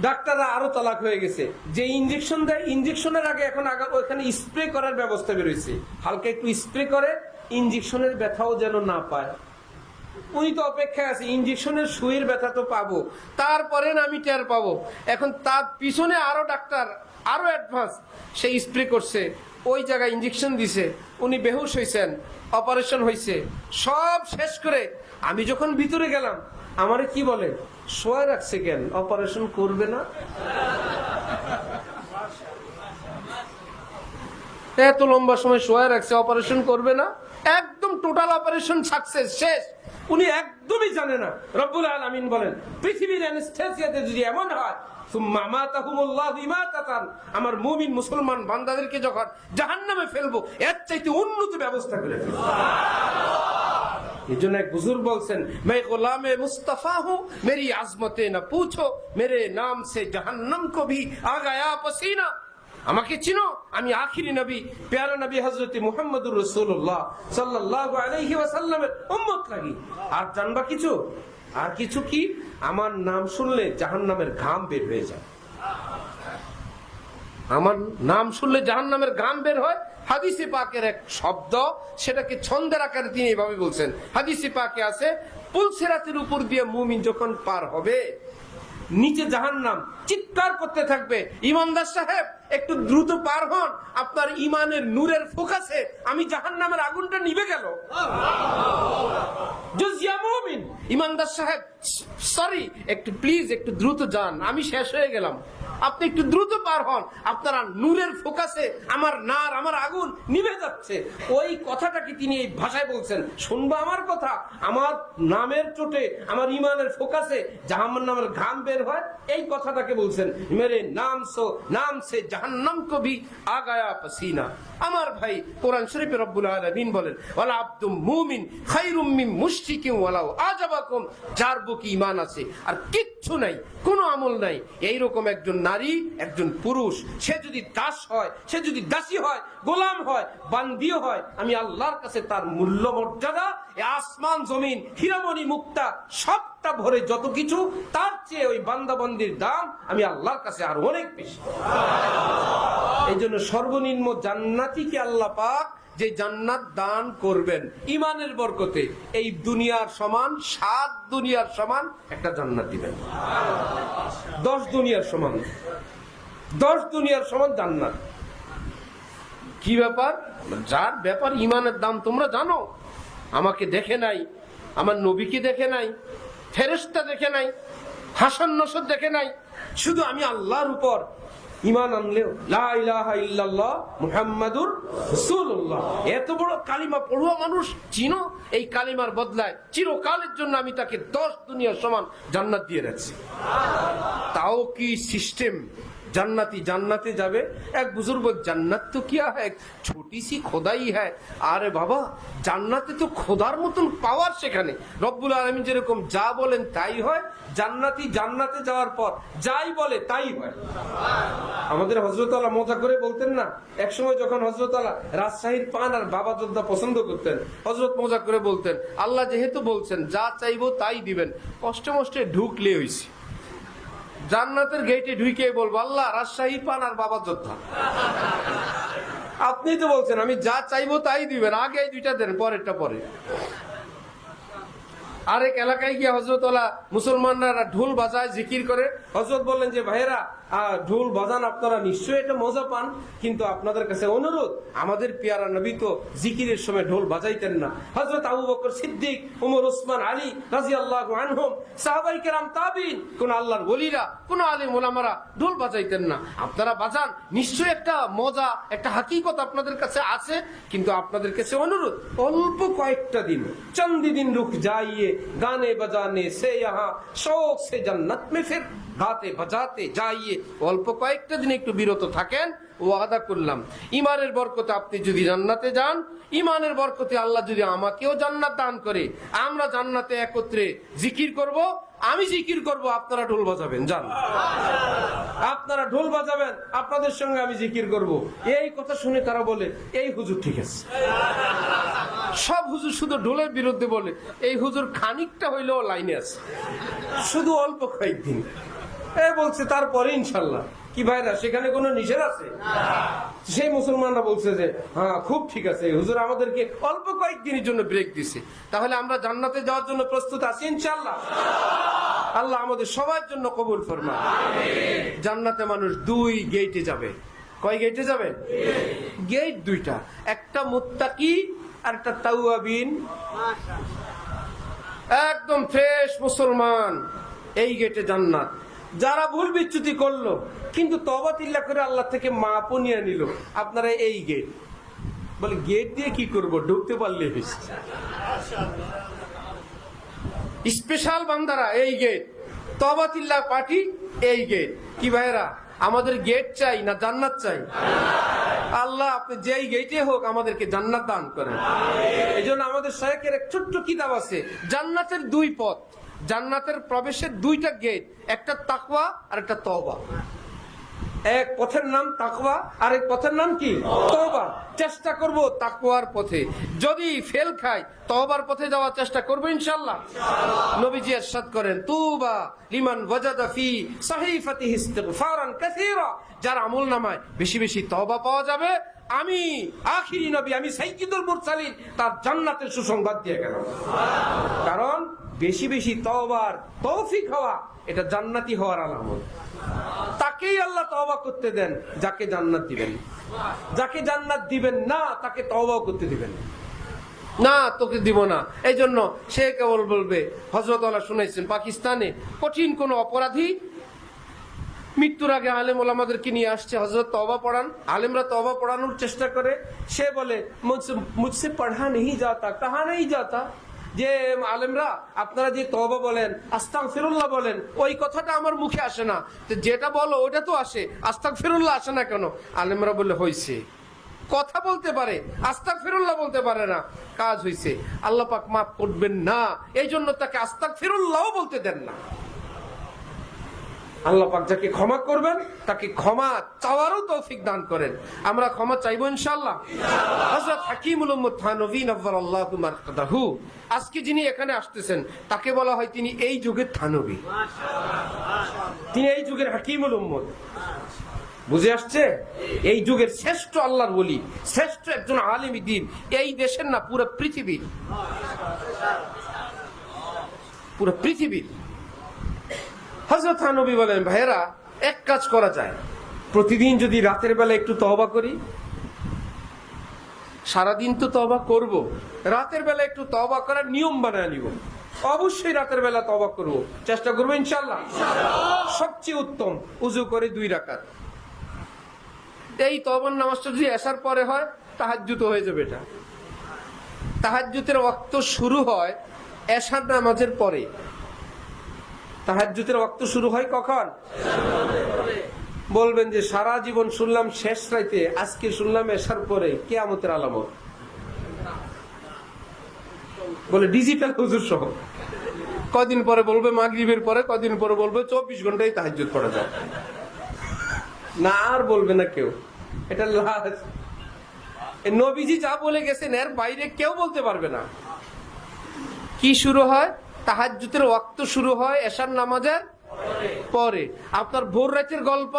ডাক্তাররা আরো তালাক হয়ে গেছে, যে ইঞ্জেকশন দেয়, ইঞ্জেকশনের আগে এখন ওখানে স্প্রে করার ব্যবস্থা বেরোয়েছে, হালকা একটু স্প্রে করে ইঞ্জেকশনের ব্যথাও যেন না পায়। উনি তো অপেক্ষায় আছে, ইঞ্জেকশনের সুইয়ের ব্যথা তো পাবো, তারপরে না আমি টের পাবো। এখন তার পিছনে আরো ডাক্তার আরো অ্যাডভান্স, সে স্প্রে করছে, ওই জায়গায় ইঞ্জেকশন দিছে, উনি বেহুশ হয়েছেন, অপারেশন হয়েছে, সব শেষ করে আমি যখন ভিতরে গেলাম, আমারে কি বলে, শোয়া রাখছে কেন, অপারেশন করবে না? এত লম্বা সময় শোয়া রাখছে, অপারেশন করবে না? একদম টোটাল অপারেশন সাকসেস, শেষ। উনি একদমই জানে না। রব্বুল আলামিন বলেন, পৃথিবীর অ্যানেস্থেসিয়াতে যদি এমন হয়, সুম্মা আমাতাহুমুল্লাহু ইমাতাতান, আমার মুমিন মুসলমান বান্দাদেরকে যখন জাহান্নামে ফেলবো, এর চাইতে উন্নত ব্যবস্থা করে ফেলবো। এই জন্য এক হুজুর বলছেন, मैं गुलाम मुस्तफा हूँ, मेरी आजमते न पूछो, मेरे नाम से जहन्नम को भी आ गया पसीना। আমাকে চিনো, আমি আখিরি নবী, প্যারা নবী হযরত মুহাম্মদুর রাসূলুল্লাহ সাল্লাল্লাহু আলাইহি ওয়াসাল্লামের উম্মত লাগি। আর জানবা কিছু? আর কিছু কি? আমার নাম শুনলে জাহান্নামের ঘাম বের হয়ে যায়। আমার নাম শুনলে জাহান্নামের ঘাম বের হয়। হাদিসে পাকের এক শব্দ, সেটাকে ছন্দের আকারে তিনি এভাবে বলছেন। হাদিসে পাকে আছে, পুলসিরাতের উপর দিয়ে মুমিন যখন পার হবে, নিচে জাহান্নাম চিৎকার করতে থাকবে, ইমানদার সাহেব একটু দ্রুত পার হন, আপনার ইমানের নূরের ফোকাসে আমি জাহান্নামের আগুনটা নিভে গেল। ইমানদার সাহেব সরি, একটু প্লিজ একটু দ্রুত যান, আমি শেষ হয়ে গেলাম, আপনি একটু দ্রুত পার হন, আপনারা নূরের ফোকাসে আমার আগুন নিভে যাচ্ছে। ওই কথাটাকে তিনি এই ভাষায় বলছেন, শুনবো আমার কথা, আমার নামের চোটে, আমার ইমানের ফোকাসে জাহান্নামের ঘাম বের হয়, এই কথাটাকে বলছেন, মেরে নাম সে জাহান্নাম কো ভি আ গায়া পসিনা। আমার ভাই, কোরআন শরীফে রব্বুল আলামিন বলেন, ওয়ালা আব্দুম মুমিন খায়রুম মিন মুশরিকিন ওয়ালাউ আজাবাকুম, যার বুকে ঈমান আছে আর কিচ্ছু নাই, কোনো আমল নাই, এইরকম একজন নারী, একজন পুরুষ, সে যদি দাস হয়, সে যদি দাসী হয়, গোলাম হয়, বান্দি হয়, আমি আল্লাহর কাছে তার মূল্য মর্যাদা আসমান জমিন হীরামণি মুক্তা সবটা ভরে যত কিছু, তার চেয়ে ওই বান্দা বান্দির দাম আমি আল্লাহর কাছে আর অনেক বেশি। এই জন্য সর্বনিম্ন জান্নাতীকে আল্লাহ পাক যে জান্নাত দান করবেন ইমানের বরকতে, এই দুনিয়ার সমান 7 দুনিয়ার সমান একটা জান্নাত দিবেন। 10 দুনিয়ার সমান, 10 দুনিয়ার সমান জান্নাত। কি ব্যাপার? যার ব্যাপার ইমানের দাম তোমরা জানো। আমাকে দেখে নাই, আমার নবীকে দেখে নাই, ফেরেশতা দেখে নাই, হাসান নসর দেখে নাই, শুধু আমি আল্লাহর উপর ঈমান আনলেও লা ইলাহা ইল্লাল্লাহ মুহাম্মাদুর রাসূলুল্লাহ, এত বড় কালিমা পড়ুয়া মানুষ চিনো, এই কালিমার বদলায় চিরকালের জন্য আমি তাকে 10 দুনিয়ার সমান জান্নাত দিয়ে রাখছি। তাও কি সিস্টেম? জান্নাতি জান্নাতে যাবে। এক বুজুর্গ, জান্নাত তো কিয়া হ্যায়, ছোটি সি খোদাই হ্যায়। আরে বাবা, জান্নাতে তো খোদার মতন পাওয়ার, সেখানে রব্বুল আলামিন যেরকম যা বলেন তাই হয়। জান্নাতি জান্নাতে যাওয়ার পর যাই বলে তাই হয়। আমাদের হযরত আলা মজা করে বলতেন না, একসময় যখন হযরত আলা রাজশাহীর পান আর বাবা যোদ্ধা পছন্দ করতেন, হযরত মজা করে বলতেন, আল্লাহ যেহেতু বলছেন যা চাইবো তাই দিবেন, কষ্টে মষ্টে ঢুকলে হইছে। জান্নাতের গেটে ঢুকে বলবো, আল্লাহ রাজশাহী পান আর বাবা যোদ্ধা। আপনি তো বলছেন আমি যা চাইবো তাই দিবেন, আগে এই 2টা দেন, পরেরটা পরে। আরেক এলাকায় গিয়ে হযরত ওলা মুসলমানরা ঢোল বাজায়, জিকির করে। হযরত বললেন যে ভাইয়েরা, ঢোল বাজান আপনারা, নিশ্চয়ই এটা মজা পান, কিন্তু আপনাদের কাছে অনুরোধ, আমাদের পেয়ারা নবী তো জিকিরের সময় ঢোল বাজাইতেন না। হযরত আবু বকর সিদ্দিক, ওমর, ওসমান, আলী রাদিয়াল্লাহু আনহুম, সাহাবায়ে কেরাম, তাবিঈন, কোন আল্লাহর ওলিরা, কোন আলেম ওলামারা ঢোল বাজাইতেন না। আপনারা বাজান, নিশ্চয়ই একটা মজা, একটা হাকিকত আপনাদের কাছে আছে, কিন্তু আপনাদের কাছে অনুরোধ, অল্প কয়েকটা দিন, চন্দি দিন রুক যাইয়ে গানে বাজানে সে ইহা শৌক সে জান্নাত মে ফির গাতে বাজাতে যাইয়ে, অল্প কয়েকটা দিন একটু বিরত থাকেন, ওয়াদা করলাম ইমানের বরকতে আপনি যদি জান্নাতে যান, ইমানের বরকতে আল্লাহ যদি আমাকেও জান্নাত দান করে, আমরা জান্নাতে একত্রে জিকির করব, আমি জিকির করব, আপনারা ঢোল বাজাবেন। যান, আপনারা ঢোল বাজাবেন, আপনাদের সঙ্গে আমি জিকির করব। এই কথা শুনে তারা বলে, এই হুজুর ঠিক আছে। সব হুজুর শুধু ঢোলের বিরুদ্ধে বলে, এই হুজুর খানিকটা হইলেও লাইনে আছে, শুধু অল্প কয়েকদিন বলছে, তারপরে ইনশাল্লাহ। কি ভাইরা, সেখানে কোনো নিষেধ আছে? সেই মুসলমানরা বলছে যে হ্যাঁ খুব ঠিক আছে, হুজুর আমাদেরকে অল্প কয়েকদিনের জন্য ব্রেক দিছে, তাহলে আমরা জান্নাতে যাওয়ার জন্য প্রস্তুত আছি ইনশাল্লাহ। আল্লাহ আমাদের সবার জন্য কবুল ফরমায়। জান্নাতে মানুষ 2 গেটে যাবে। কয় গেটে যাবে? গেট 2টা, একটা মুত্তাকি আর একটা তাওয়াবিন, একদম ফ্রেশ মুসলমান, এই গেটে জান্নাত। যারা ভুল বিচ্যুতি করলো কিন্তু তওবা তিল্লা করে আল্লাহ থেকে মাপও নিয়ে নিল, আপনারা এই গেট। বলে গেট দিয়ে কি করব, ঢুকতে পারলে হয়েছে। স্পেশাল বান্দারা এই গেট, তওবা তিল্লা পার্টি এই গেট। কি ভাইরা, আমাদের গেট চাই না জান্নাত চাই? আল্লাহ আপনি যেই গেটে হোক আমাদেরকে জান্নাত দান করেন। এই জন্য আমাদের শায়খের এক ছোট্ট কিতাব আছে, জান্নাতের 2 পথ, জান্নাতের প্রবেশের 2টা গেট, একটা তাকওয়া আর একটা তওবা। এক পথের নাম তাকওয়া, আর এক পথের নাম কি? তওবা। চেষ্টা করব তাকওয়ার পথে, যদি ফেল খাই তওবার পথে যাওয়ার চেষ্টা করব ইনশাআল্লাহ। নবীজি ইরশাদ করেন, তুবা লিমান ওয়াজাদা ফি সাহিফাতিহি ইস্তিগফারান কাসীরা, যার আমলনামায় বেশি বেশি তওবা পাওয়া যাবে, আমি আখিরি নবী, আমি সাইয়্যিদুল মুরসালিন, তার জান্নাতের সুসংবাদ দিয়ে গেলাম। কারণ বেশি বেশি তওবার তৌফিক হওয়া, এটা জান্নাতি হওয়ার আলামত। তাকেই আল্লাহ তওবা করতে দেন যাকে জান্নাত দিবেন, যাকে জান্নাত দিবেন না তাকে তওবা করতে দিবেন। না তোকে দিব না। এই জন্য সে কেবল বলবে, হযরত আল্লাহ শুনাইছেন পাকিস্তানে কঠিন কোন অপরাধী মৃত্যুর আগে আলেম ওলামাদেরকে নিয়ে আসছে, হযরত তওবা পড়ান, আলেমরা তওবা পড়ানোর চেষ্টা করে, সে বলে মুঝসে পড়া নেই যাতা, কাহা নেই যাতা। যে আলেমরা আপনারা যে তওবা বলেন, আস্তাগফিরুল্লাহ বলেন, ওই কথাটা আমার মুখে আসে না, তো যেটা বলো ওটা তো আসে, আস্তাগফিরুল্লাহ আসে না কেন? আলেমরা বলে হইছে, কথা বলতে পারে, আস্তাগফিরুল্লাহ বলতে পারে না, কাজ হইছে, আল্লাহ পাক মাফ করবেন না, এই জন্য তাকে আস্তাগফিরুল্লাহও বলতে দেন না। আল্লাহ পাক যাকে ক্ষমা করবেন তাকে ক্ষমা চাওয়ারও তৌফিক দান করেন। আমরা ক্ষমা চাইবো ইনশাআল্লাহ। হযরত হাকিমুল উম্মত থানভী নওয়ারাল্লাহু মারকাদাহু, আজকে যিনি এখানে আসতেছেন তাকে বলা হয় তিনি এই যুগের থানভী, তিনি এই যুগের হাকিমুল উম্মত। বুঝে আসছে? এই যুগের শ্রেষ্ঠ আল্লাহর ওলি, শ্রেষ্ঠ একজন আলেমী দ্বীন, এই দেশের না পুরো পৃথিবীর, পুরো পৃথিবীর। হযরত নবী বলেন, ভাইয়েরা এক কাজ করা যায়, প্রতিদিন যদি রাতের বেলা একটু তওবা করি, সারাদিন তো তওবা করব, রাতের বেলা একটু তওবা করার নিয়ম বানায় নিব, অবশ্যই রাতের বেলা তওবা করব, চেষ্টা করবো ইনশাআল্লাহ। সবচেয়ে উত্তম উযু করে 2 রাকাত, এই তওবার নামাজটা যদি এশার পরে হয় তাহাজ্জুদ হয়ে যাবে। এটা তাহাজ্জুদের ওয়াক্ত শুরু হয় এশার নামাজের পরে। তাহাজ্জুদের ওয়াক্ত শুরু হয় কখন? বলবেন যে সারা জীবন শুনলাম শেষ রাইতে, আজকে শুনলাম এশার পরে, কিয়ামতের আলামত। বলে ডিজিটাল হুজুর সহ কদিন পরে বলবে মাগরিবের পরে, কদিন পরে বলবে 24 ঘন্টায় তাহাজ্জুদ পড়া যায় না, আর বলবে না কেউ। এটা লাজ। নবীজি যা বলে গেছেন এর বাইরে কেউ বলতে পারবে না। কি শুরু হয়? তাহাজ্জুদের ওয়াক্ত শুরু হয় এশার নামাজের পরে। আপনার ভোর রাতের গল্প,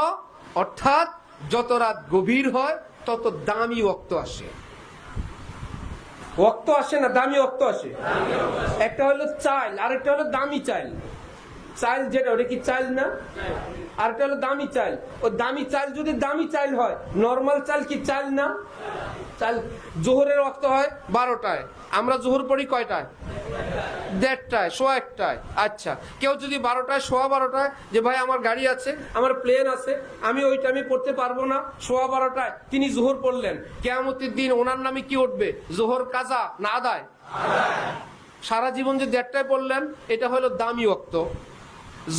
অর্থাৎ যত রাত গভীর হয় তত দামি ওয়াক্ত আসে। ওয়াক্ত আসে না, দামি ওয়াক্ত আসে। একটা হলো চাইল, আরেকটা হলো দামি চাইল। চাইল যেটা, ওটা কি চাইল না? আরেকটা হলো দামি চাইল। ও দামি চাইল যদি দামি চাইল হয়, নরমাল চাইল কি চাইল না? চাইল। জোহরের ওয়াক্ত হয় 12টায়, আমরা জোহর পড়ি কয়টায়? 1:30টায়, 1:15টায়। আচ্ছা, কেউ যদি 12টায়, 12:15টায়, যে ভাই আমার গাড়ি আছে, আমার প্লেন আছে, আমি ওই টাইমে পড়তে পারবো না, 12:15টায় তিনি জোহর পড়লেন, কিয়ামতের দিন ওনার নামে কি উঠবে? জোহর কাজা না আদায়? সারা জীবন যে 1:30টায় পড়লেন, এটা হলো দামি ওয়াক্ত।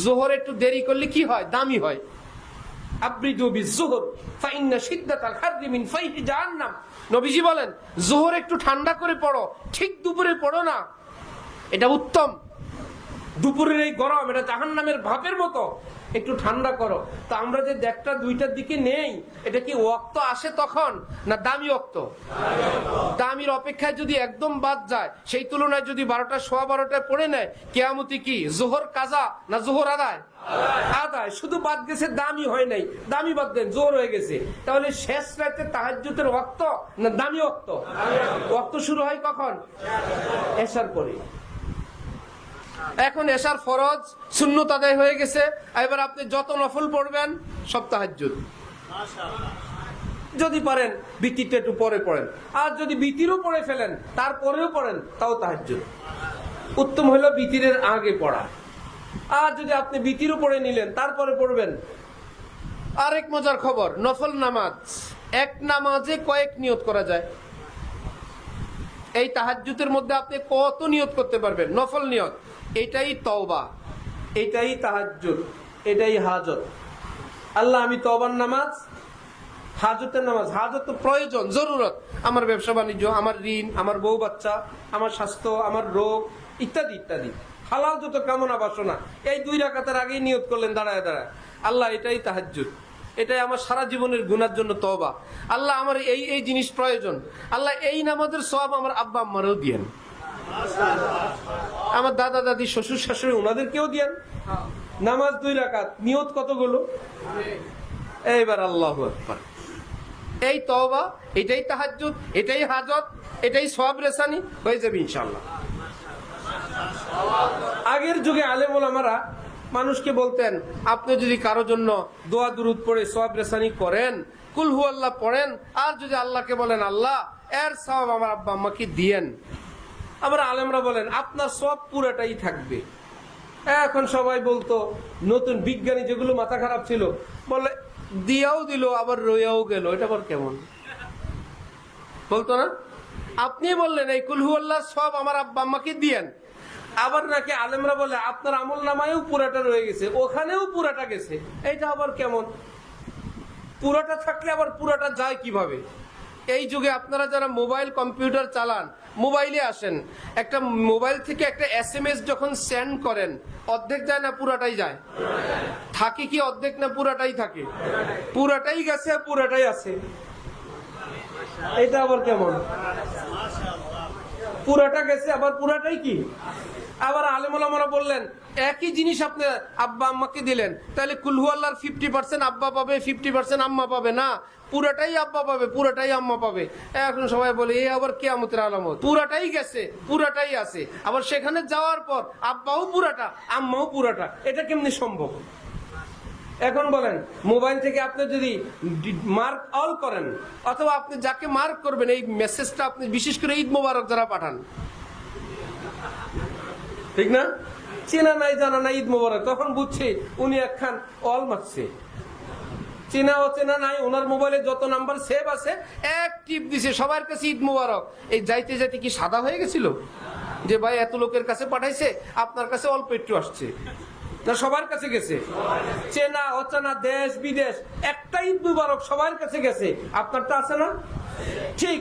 জোহর একটু দেরি করলে কি হয়? দামি হয়। আবরিদু বিজ-যুহর ফাইন্না শিদ্দাতাল হাররি মিন ফাইহি জাহান্নাম। নবীজি বলেন, জোহর একটু ঠান্ডা করে পড়ো, ঠিক দুপুরে পড়ো না, এটা উত্তম। দুপুরের এই গরম, এটা জাহান্নামের ভাপের মতো, একটু ঠান্ডা করো। তা আমরা যে 1টা 2টার দিকে নেই, এটা কি ওয়াক্ত আসে তখন না দামি ওয়াক্ত? দামির অপেক্ষায় যদি একদম বাদ যায়, সেই তুলনায় যদি 12টা 12:15টায় পড়ে নেয়, কিয়ামতি কি জোহর কাজা না জোহর আদায়? আদায়। শুধু বাদ গেছে, দামি হয় নাই। দামি বাদ দেন, জোহর হয়ে গেছে। তাহলে শেষ রাতে তাহাজ্জুদের ওয়াক্ত না দামি ওয়াক্ত? ওয়াক্ত শুরু হয় কখন? এশার পরে। এখন এশার ফরজ সুন্নত আদায় হয়ে গেছে, এবার আপনি যত নফল পড়বেন সব তাহাজ্জুদ। যদি পারেন বিতিরটা একটু পরে পড়েন, আর যদি বিতিরও পড়ে ফেলেন তারপরেও পড়েন, তাও তাহাজ্জুদ। উত্তম হলো বিতিরের আগে পড়া। আর যদি আপনি বিতিরও পড়ে নিলেন তারপরে পড়বেন। আরেক মজার খবর, নফল নামাজ, এক নামাজে কয়েক নিয়ত করা যায়। এই তাহাজ্জুদের মধ্যে আপনি কত নিয়ত করতে পারবেন? নফল নিয়ত, এটাই তওবা, এটাই তাহাজ্জুদ, এটাই হাজত। আল্লাহ আমি তওবার নামাজ, হাজতের নামাজ। হাজত তো প্রয়োজন, জরুরত, আমার ব্যবসা বাণিজ্য, আমার ঋণ, আমার বউ বাচ্চা, আমার স্বাস্থ্য, আমার রোগ ইত্যাদি ইত্যাদি, হালাল যত কামনা বাসনা। এই 2 রাকাতের আগেই নিয়ত করলেন দাঁড়ায় দাঁড়ায়, আল্লাহ এটাই তাহাজ্জুদ, এটাই আমার সারা জীবনের গুনার জন্য তওবা। আল্লাহ আমার এই এই জিনিস প্রয়োজন, আল্লাহ এই নামাজের সওয়াব আমার আব্বা আম্মারও দিয়েন, আমার দাদা দাদি শ্বশুর শাশুড়ি ওনাদেরকেও দিয়েন। নামাজ 2 রাকাত, নিয়ত কতগুলো? এইবার আল্লাহু আকবার। এই তওবা, এটাই তাহাজ্জুদ, এটাই হাজত, এটাই সওয়াব রেসানি হয়ে যাবে ইনশাআল্লাহ। আগের যুগে আলেম ওলামারা মানুষকে বলতেন, আপনি যদি কারো জন্য দোয়া দুরুদ পড়ে সওয়াব রেসানি করেন, কুল হু আল্লাহ পড়েন, আর যদি আল্লাহকে বলেন আল্লাহ এর সওয়াব আমার আব্বা আম্মাকে দিয়েন, আবার আলেমরা বলেন আপনার সব পুরাটাই থাকবে। এখন সবাই বলতো, নতুন বিজ্ঞানী যেগুলো মাথা খারাপ ছিল বলে দিয়াও দিল আবার রইয়াও গেল, এটা আবার কেমন বলতো না? আপনি বললেন এই কুলহু আল্লাহ সব আমার আব্বা আম্মাকে দিয়েন, আবার নাকি আলেমরা বলে আপনার আমল নামায়ও পুরাটা রয়ে গেছে, ওখানেও পুরাটা গেছে, এইটা আবার কেমন? পুরাটা থাকলে আবার পুরাটা যায় কিভাবে? এই যুগে আপনারা যারা মোবাইল কম্পিউটার চালান, মোবাইলে আসেন, একটা মোবাইল থেকে একটা SMS যখন সেন্ড করেন, অর্ধেক যায় না পুরাটাই যায়? থাকে কি অর্ধেক না পুরাটাই থাকে? পুরাটাই গেছে, পুরাটাই আছে, এটা আবার কেমন? পুরাটা গেছে আবার পুরাটাই কি? আবার আলেম ওলামারা বললেন একই জিনিস আপনি আব্বা আম্মাকে দিলেন, তাহলে কুলহু আল্লাহর 50% আব্বা পাবে, 50% আম্মা পাবে না, পুরাটাই আব্বা পাবে, পুরাটাই আম্মা পাবে। এখন সবাই বলে এই আবার কিয়ামতের আলামত, পুরাটাই গেছে, পুরাটাই আছে, আবার সেখানে যাওয়ার পর আব্বাও পুরাটা আম্মাও পুরাটা, এটা কেমনি সম্ভব? এখন বলেন, মোবাইল থেকে আপনি যদি মার্ক অল করেন, অথবা আপনি যাকে মার্ক করবেন এই মেসেজটা আপনি বিশেষ করে ঈদ মোবারক যারা পাঠান, ঠিক না? চেনা নাই জানা নাই ঈদ মোবারক, তখন বুঝছে উনি একখান অল মারছে। চেনা অচেনা নাই, ওনার মোবাইলে যত নাম্বার সেভ আছে এক টিপ দিছে, সবার কাছে ঈদ মোবারক। এই যাইতে যাইতে কি সাদা হয়ে গেছিল যে ভাই এত লোকের কাছে পাঠাইছে, আপনার কাছে অল্প একটু আসছে? না, সবার কাছে গেছে। চেনা অচেনা দেশ বিদেশ একটা ঈদ মুবারক সবার কাছে গেছে, আপনারটা আছে না? ঠিক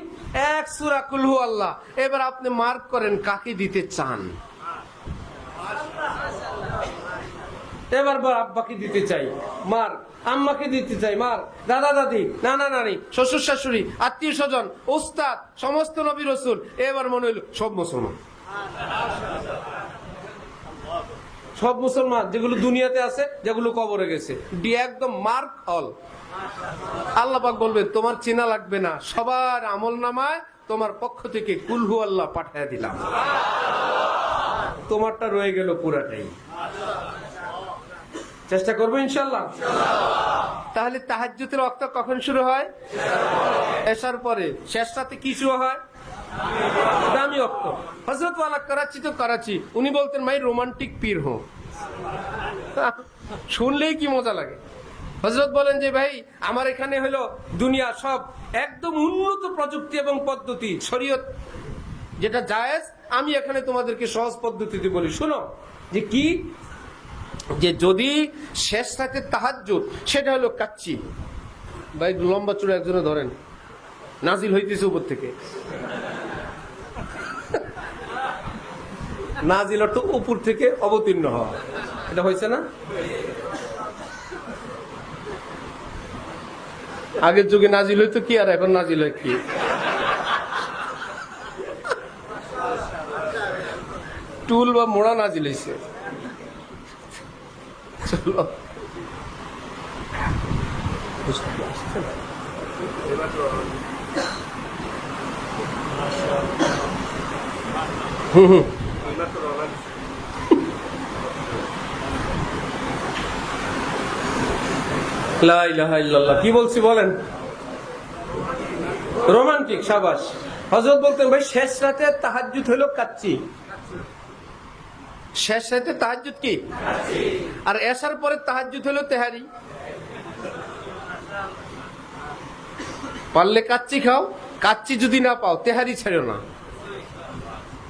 এক সূরা কুলহু আল্লাহ। এবার আপনি মার্ক করেন কাকে দিতে চান। এবার আব্বাকে দিতে চাই মার, আম্মাকে দিতে চাই মার, দাদা দাদি নানা নানি শ্বশুর শাশুড়ি আত্মীয় স্বজন ওস্তাদ সমস্ত নবী রসুল। এবার মনে হইল সব মুসলমান, সব মুসলমান যেগুলো দুনিয়াতে আছে, যেগুলো কবরে গেছে, একদম মার্ক অল। আল্লাহ পাক বলবেন তোমার চেনা লাগবে না, সবার আমল নামায় তোমার পক্ষ থেকে কুলহু আল্লাহ পাঠিয়ে দিলাম, তোমারটা রয়ে গেল পুরাটাই। চেষ্টা করবো ইনশাল্লাহ। তাহলে তাহাজ্জুদের ওয়াক্ত কখন শুরু হয়? এশার পরে। শেষ রাতে কি শুরু হয়? দামি ওয়াক্ত। হযরত ওয়ালা করাচি তো করাচি, উনি বলতেন মাই রোমান্টিক পীর হো। শুনলেই কি মজা লাগে। হযরত বলেন যে ভাই আমার এখানে হলো দুনিয়া সব একদম উন্নত প্রযুক্তি এবং পদ্ধতি, শরীয়ত যেটা জায়েজ, আমি এখানে তোমাদেরকে সহজ পদ্ধতিতে বলি, শুনো। যে কি? যে যদি শেষ রাতে তাহাজ্জুদ, সেটা হলো কাচ্চি। ভাই লম্বা চূড়া একজনে ধরেন, নাজিল হইতেছে উপর থেকে। নাজিল অর্থ উপর থেকে অবতীর্ণ হওয়া, এটা হয়েছে না? আগের যুগে নাজিল হইতো কি, আর এখন নাজিল হয় কি? টুল বা মোড়া নাজিল হয়েছে। চলো লা ইলাহা ইল্লাল্লাহ। কি বলছি বলেন? রোমান্টিক। সাবাস। হযরত বলতেন ভাই শেষ রাতে তাহাজ্জুদ হলো কাচ্চি। শেষ রাতে তাহাজ্জুদ কি? আর এশার পরে তাহাজ্জুদ হলো তেহারি। পারলে কাচ্চি খাও, কাচ্চি যদি না পাও তেহারি ছেড়ো না।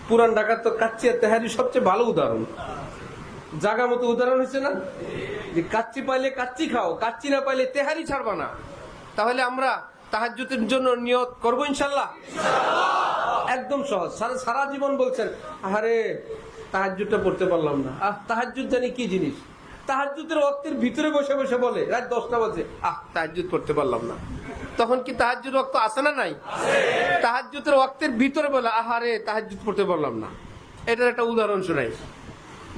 পুরান ঢাকার তো কাচ্চি আর তেহারি সবচেয়ে ভালো উদাহরণ, জায়গা মতো উদাহরণ হয়েছে না? যে কাচ্চি পাইলে কাচ্চি খাও, কাচ্চি না পাইলে তেহারি ছাড়বা না। তাহলে আমরা তাহাজ্জুদের জন্য নিয়ত করবো ইনশাল্লাহ। একদম সহজ। সারা জীবন বলছেন আরে তাহাজ্জুদটা পড়তে পারলাম না, তাহাজ্জুদ জানি কি জিনিস। তাহাজ্জুদের ওয়াক্তের ভিতরে বসে বসে বলে রাত 10টা বাজে তাহাজ্জুদ পড়তে পারলাম না। তখন কি তাহাজ্জুদ ওয়াক্ত আছে না নাই? তাহাজ্জুদের ওয়াক্তের ভিতরে বলে আহারে তাহাজ্জুদ পড়তে পারলাম না। এটার একটা উদাহরণ শোনাই।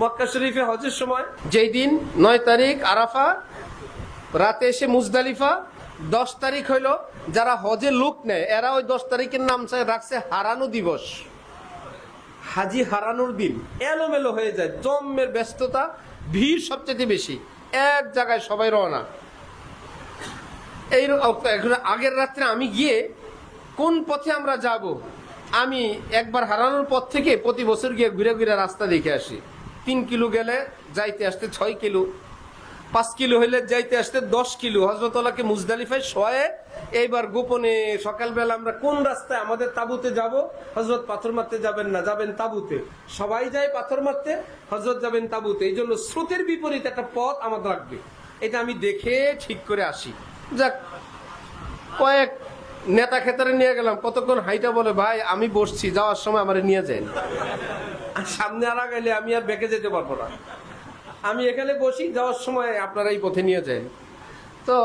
মক্কা শরীফে হজের সময় যেই দিন 9 তারিখ আরাফা, রাতে এসে মুজদালিফা, 10 তারিখ হইল যারা হজে লোক নেয় এরা ওই 10 তারিখের নাম রাখছে হারানো দিবস, হাজি হারানোর দিন। এলোমেলো হয়ে যায়, জম্মের ব্যস্ততা, ভিড় সবচেয়ে বেশি, এক জায়গায় সবাই রওনা। এই আগের রাত্রে আমি গিয়ে কোন পথে আমরা যাব আমি একবার হারানোর পর থেকে প্রতি বছর গিয়ে ঘুরে ঘুরে রাস্তা দেখে আসি। 3 কিলো গেলে যাইতে আসতে 6 কিলো, 5 কিলো হইলে যাইতে আসতে 10 কিলো। হযরতওয়ালাকে মুজদালিফায় শোয়ে এইবার গোপনে সকালবেলা আমরা কোন রাস্তায় আমাদের তাঁবুতে যাব, হযরত পাথর মারতে যাবেন না, যাবেন তাঁবুতে। সবাই যায় পাথর মারতে, হযরত যাবেন তাঁবুতে। এই জন্য স্রোতের বিপরীত একটা পথ আমাদের লাগবে, এটা আমি দেখে ঠিক করে আসি। যাক, কয়েক নেতা খেতারে নিয়ে গেলাম, কতক্ষণ হাইটা বলে ভাই আমি বসছি, যাওয়ার সময় আমার নিয়ে যান। আর সামনে আর গেলে আমি আর বেঁকে যেতে পারবো না, আমি এখানে বসি, যাওয়ার সময় আপনারা এই পথে নিয়ে যান। তো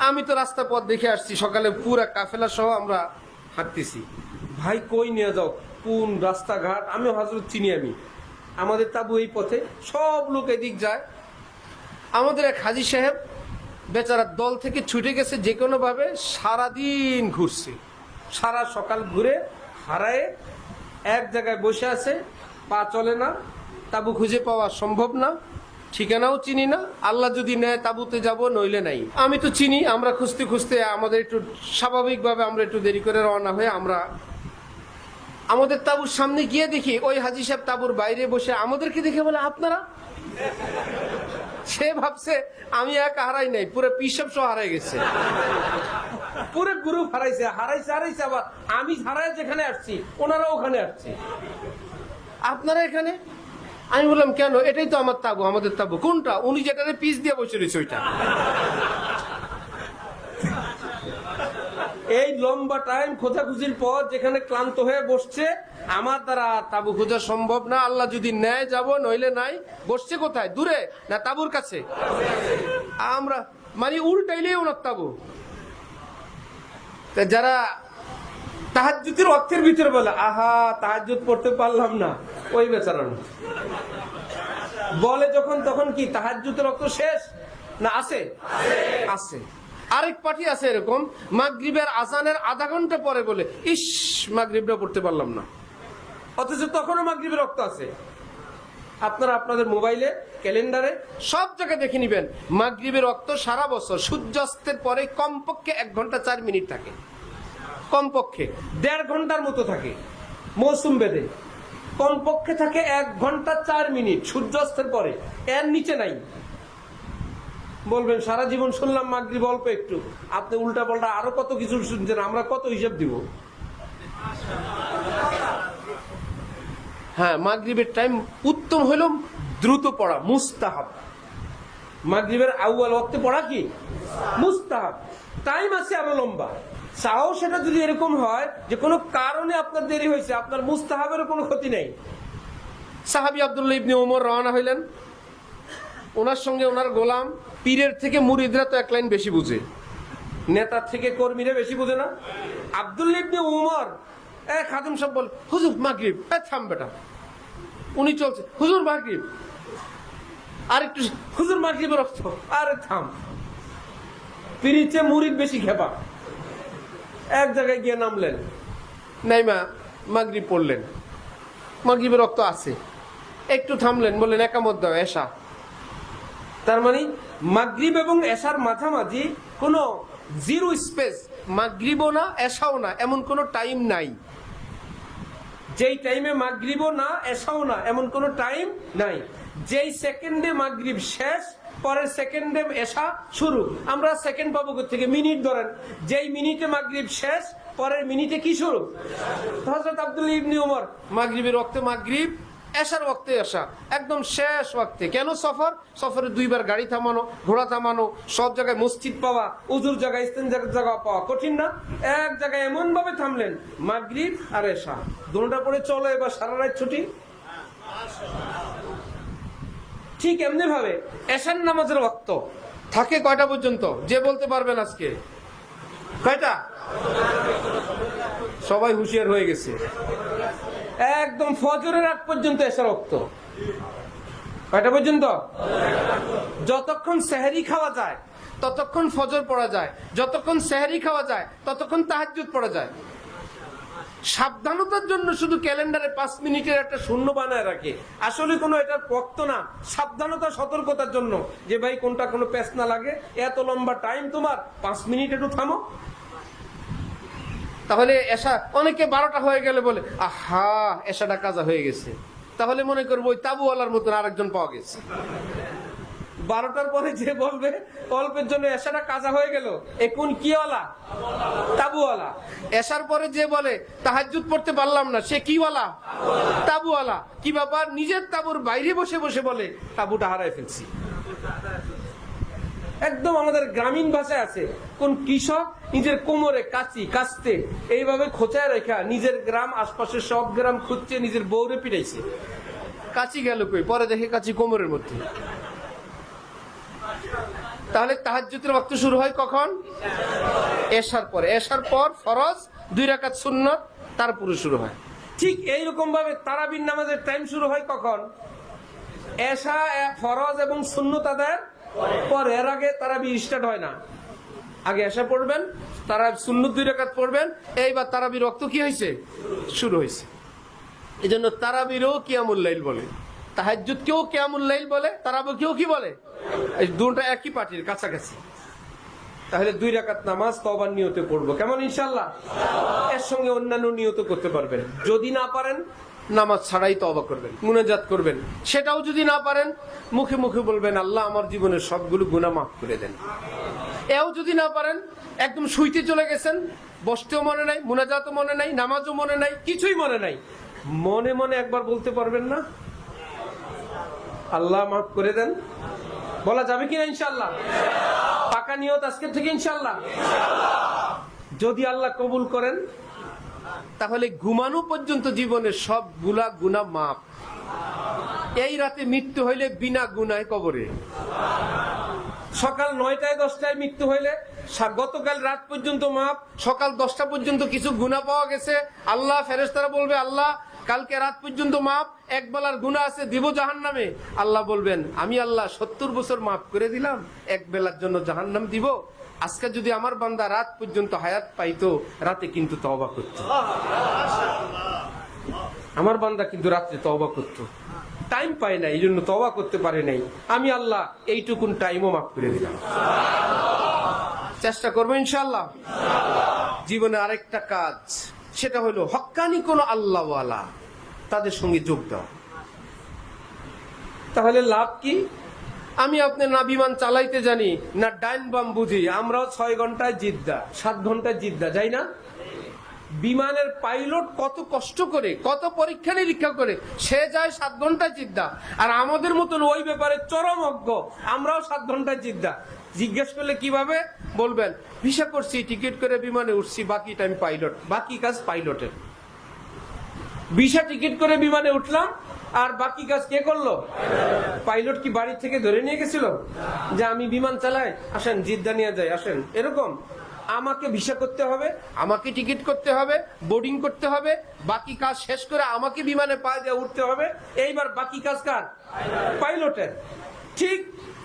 আমি তো রাস্তা পথ দেখে আসছি, সকালে পুরা কাফেলা সহ আমরা হাঁটতেছি। ভাই কই নিয়ে যাও, কোন রাস্তাঘাট, আমি হযরত চিনি, আমি আমাদের তাবু এই পথে, সব লোক এদিক যায়। আমাদের এক হাজী সাহেব বেচারা দল থেকে ছুটে গেছে যে কোনো ভাবে, সারাদিন ঘুরছে, সারা সকাল ঘুরে হারায় এক জায়গায় বসে আছে, পা চলে না, তাবু খুঁজে পাওয়া সম্ভব না, ঠিকানাও চিনি না। আল্লাহ যদি নেয় তাবুতে যাব, নইলে নাই। আমি তো চিনি, আমরা খুঁজতে খুঁজতে আমাদের একটু স্বাভাবিকভাবে আমরা একটু দেরি করে রওনা হয়ে আমরা আমাদের তাবুর সামনে গিয়ে দেখি ওই হাজী সাহেব তাবুর বাইরে বসে আমাদেরকে দেখে বলে আপনারা। সে ভাবছে আমি একা হারাই নাই, পুরো পিসব সহ হারাই গেছে, পুরো গ্রুপ হারাইছে, হারাইছে। আবার আমি হারাই যেখানে আসছি ওনারা ওখানে আসছে, আপনারা এখানে। আমি বললাম কেন, এটাই তো আমার তাবু, আমাদের তাবু। কোনটা? উনি যেটারে পিস দিয়ে বসে রয়েছে ওইটা। এই লম্বা টাইম খোঁজাখুঁজির পর যেখানে ক্লান্ত হয়ে বসছে, আমার দ্বারা তাবু খোঁজা সম্ভব না, আল্লাহ যদি নেয় যাব, নইলে নাই। বসছে কোথায়? দূরে না তাবুর কাছে? আমরা মানে উল্টাইলে ওনার তাবু। যারা তাহাজ্জুদের অর্থের ভিতরে বলে আহা তাহাজ্জুদ পড়তে পারলাম না, ওই বেচারা বলে যখন তখন কি তাহাজ্জুদের অর্থ শেষ না আছে? আছে। আরেক পার্টি আছে এরকম, মাগরিবের আজানের আধা ঘন্টা পরে বলে ইস মাগরিবটা পড়তে পারলাম না, অথচ তখনও মাগরিবের রক্ত আছে। আপনারা আপনাদের মোবাইলে, ক্যালেন্ডারে সব জায়গায় দেখে নিবেন, মাগরিবের রক্ত সারা বছর সূর্যাস্তের পরে কমপক্ষে 1 ঘন্টা 4 মিনিট থাকে, কমপক্ষে 1.5 ঘন্টার মতো থাকে মৌসুম ভেদে, কমপক্ষে থাকে 1 ঘন্টা 4 মিনিট সূর্যাস্তের পরে, এর নিচে নাই। বলবেন সারা জীবন শুনলাম মাগরিব অল্প একটু, আপনি উল্টা পাল্টা আরো কত কিছু শুনছেন, আমরা কত হিসাব দিব? হ্যাঁ, মাগরিবের টাইম উত্তম হইল দ্রুত পড়া, মুস্তাহাব। মাগরিবের আউয়াল ওয়াক্তে পড়া কি মুস্তাহাব। টাইম আছে আরো লম্বা, চাও সেটা যদি এরকম হয় যে কোনো কারণে আপনার দেরি হয়েছে, আপনার মুস্তাহাবের কোনো ক্ষতি নেই। সাহাবী আব্দুল্লাহ ইবনে ওমর রওনা হইলেন, ওনার সঙ্গে ওনার গোলাম। পীরের থেকে মুরিদরা তো 1 লাইন বেশি বুঝে, নেতার থেকে কর্মীরা বেশি বুঝে না। আব্দুল্লাহ ইবনে ওমর খাদেম সাহেব বল হুজুর মাগরিব, থাম বেটা। উনি চলছে হুজুর মাগরিব, আরেকটু হুজুর মাগরিবের রক্ত, আরে থাম। পীরিচে মুরিদ বেশি খেপা। এক জায়গায় গিয়ে নামলেন, নাইমা মাগরিব পড়লেন, মাগরিবের রক্ত আছে, একটু থামলেন, বললেন একামত দাও, এশা। তার মানে মাগরিব এবং এশার মাঝামাঝি কোনো জিরো স্পেস, মাগরিবও না এশাও না এমন কোনো টাইম নাই। যেই টাইমে মাগরিবও না এশাও না এমন কোনো টাইম নাই। যেই সেকেন্ডে মাগরিব শেষ, পরের সেকেন্ডে এশা শুরু। আমরা সেকেন্ড পাবো থেকে, মিনিট ধরেন, যেই মিনিটে মাগরিব শেষ, পরের মিনিটে কি শুরু? হযরত আব্দুল্লাহ ইবনে ওমর মাগরিবের ওয়াক্তে মাগরিব, এশার ওয়াক্তে এশা, একদম শেষ ওয়াক্তে। কেন? সফরে 2 বার গাড়ি থামানো, ঘোড়া থামানো, সব জায়গায় মসজিদ পাওয়া, উজুর জায়গায় ইস্তেঞ্জার জায়গা পাওয়া কঠিন না? এক জায়গায় এমন ভাবে থামলেন, মাগরিব আর এশা দুটোটা পরে চলো এবার সারা রাত ছুটি। ঠিক এমনি ভাবে এশার নামাজের ওয়াক্ত থাকে কয়টা পর্যন্ত? যে বলতে পারবেন আজকে কয়টা? সবাই হুঁশিয়ার হয়ে গেছে, একদম ফজরের আগ পর্যন্ত এশার ওয়াক্ত। কয়টা পর্যন্ত? যতক্ষণ সেহরি খাওয়া যায় ততক্ষণ ফজর পড়া যায়, যতক্ষণ সেহরি খাওয়া যায় ততক্ষণ তাহাজ্জুদ পড়া যায়। সাবধানতার জন্য শুধু ক্যালেন্ডারে 5 মিনিটের একটা শূন্য বানায় রাখে, আসলে কোনো এটার পক্ত না, সাবধানতা সতর্কতার জন্য, যে ভাই কোনটা কোনো প্যাচ না লাগে, এত লম্বা টাইম তোমার, 5 মিনিট একটু থামো। তাহলে এশা অনেকে 12টা হয়ে গেলে বলে আহা এশাটা কাজা হয়ে গেছে, তাহলে মনে করবো ওই তাবুওয়ালার মতন আরেকজন পাওয়া গেছে। 12টার পরে যে বলবে অল্পের জন্য এশাটা কাজা হয়ে গেল, এখন কিওয়ালা? তাবুওয়ালা। এশার পরে যে বলে তাহাজ্জুদ পড়তে পারলাম না, সে কিওয়ালা? তাবুওয়ালা। কি ব্যাপার? নিজের তাবুর বাইরে বসে বসে বলে তাবুটা হারায় ফেলছি। একদম আমাদের গ্রামীণ ভাষায় আছে, কোন কৃষক নিজের কোমরে কাঁচি কাস্তে এইভাবে খোঁচায় রেখা নিজের গ্রাম আশপাশের সব গ্রাম খুঁজছে, নিজের বউরে পিটাইছে। কাঁচি গেল কই? পরে দেখে কাঁচি কোমরের মধ্যে। তাহলে তাহাজ্জুদের ওয়াক্ত শুরু হয় কখন? এশার পরে। এশার পর ফরজ 2 রাকাত সুন্নাত, তারপরে শুরু হয়। ঠিক এইরকম ভাবে তারাবির নামাজের টাইম শুরু হয় কখন? এশা ফরজ এবং সুন্নত আদায়ের পরে। এর আগে তারাবি স্টার্ট হয় না। আগে এশা পড়বেন, তারা সুন্নত 2 রাকাত পড়বেন, এইবার তারাবির ওয়াক্ত কি হয়েছে? শুরু হয়েছে। এই জন্য তারাবিরও কিয়ামুল লাইল বলে, তাহাজ্জুদকেও কিয়ামুল লাইল বলে, তারাবিকেও কি বলে? এই দুটো একই পার্টির কাছাকাছি। তাহলে 2 রাকাত নামাজ তওবার নিয়তে পড়বো, কেমন ইনশাআল্লাহ? এর সঙ্গে অন্যান্য নিয়ত করতে পারবেন। যদি না পারেন নামাজ ছাড়াই তওবা করবেন, মুনাজাত করবেন। সেটাও যদি না পারেন মুখে মুখে বলবেন আল্লাহ আমার জীবনের সবগুলো গুনাহ মাফ করে দেন। এও যদি না পারেন, একদম শুইতে চলে গেছেন, বসতেও মনে নাই, মুনাজাতও মনে নাই, নামাজও মনে নাই, কিছুই মনে নাই, মনে মনে একবার বলতে পারবেন না আল্লাহ মাফ করে দেন? বলা যাবে কিনা ইনশাআল্লাহ? পাকা নিয়ত আজকে থেকে ইনশাআল্লাহ। যদি আল্লাহ কবুল করেন তাহলে ঘুমানো পর্যন্ত জীবনের সবগুলা গুনাহ মাফ। এই রাতে মৃত্যু হইলে বিনা গুনায় কবরে। সকাল 9টায় 10টায় মৃত্যু হইলে গতকাল রাত পর্যন্ত মাপ, সকাল 10টা পর্যন্ত কিছু গুনাহ পাওয়া গেছে, আল্লাহ ফেরেশতারা বলবে আল্লাহ কালকে রাত পর্যন্ত মাপ, এক বেলার গুনাহ আছে দিব জাহান্নামে। আল্লাহ বলবেন আমি আল্লাহ 70 বছর মাফ করে দিলাম, এক বেলার জন্য জাহান্নাম দিব? আজকে যদি আমার বান্দা রাত পর্যন্ত হায়াত পাইতো, রাতে কিন্তু তওবা করত। আমার বান্দা কিন্তু রাতে তওবা করত, টাইম পায় না, এই জন্য তওবা করতে পারে নাই। আমি আল্লাহ এইটুকুন টাইমও মাফ করে দিলাম। চেষ্টা করবো ইনশাআল্লাহ। জীবনে আরেকটা কাজ, সেটা হলো হক্কানি কোন আল্লাহওয়ালা তাদের সঙ্গে যোগ দাও। তাহলে লাভ কি? আমি আপনি না বিমান চালাইতে জানি না ডাইন বাম বুঝি, আমরাও 6 ঘন্টায় জিদ্দা, 7 ঘন্টায় জিদ্দা যাই না? বিমানের পাইলট কত কষ্ট করে, কত পরীক্ষা নিরীক্ষা করে সে যায় 7 ঘন্টায় জিদ্দা, আর আমাদের মতন ওই ব্যাপারে চরম অজ্ঞ, আমরাও 7 ঘন্টায় জিদ্দা। জিজ্ঞেস করলে কিভাবে বলবেন? ভিসা করছি, টিকিট করে বিমানে উঠছি, বাকি টাইম পাইলট, বাকি কাজ পাইলটের। ভিসা টিকিট করে বিমানে উঠলাম, আর বাকি কাজ কে করলো? পাইলট কি বাড়ি থেকে ধরে নিয়ে গেছিল যে আমি বিমান চালাই, আসেন জিদ্দা নিয়ে যাই, আসেন? এরকম আমাকে ভিসা করতে হবে, আমাকে টিকিট করতে হবে, বোর্ডিং করতে হবে, বাকি কাজ শেষ করে আমাকে বিমানে পা দিয়ে উঠতে হবে। এইবার বাকি কাজ কার? পাইলটের। ঠিক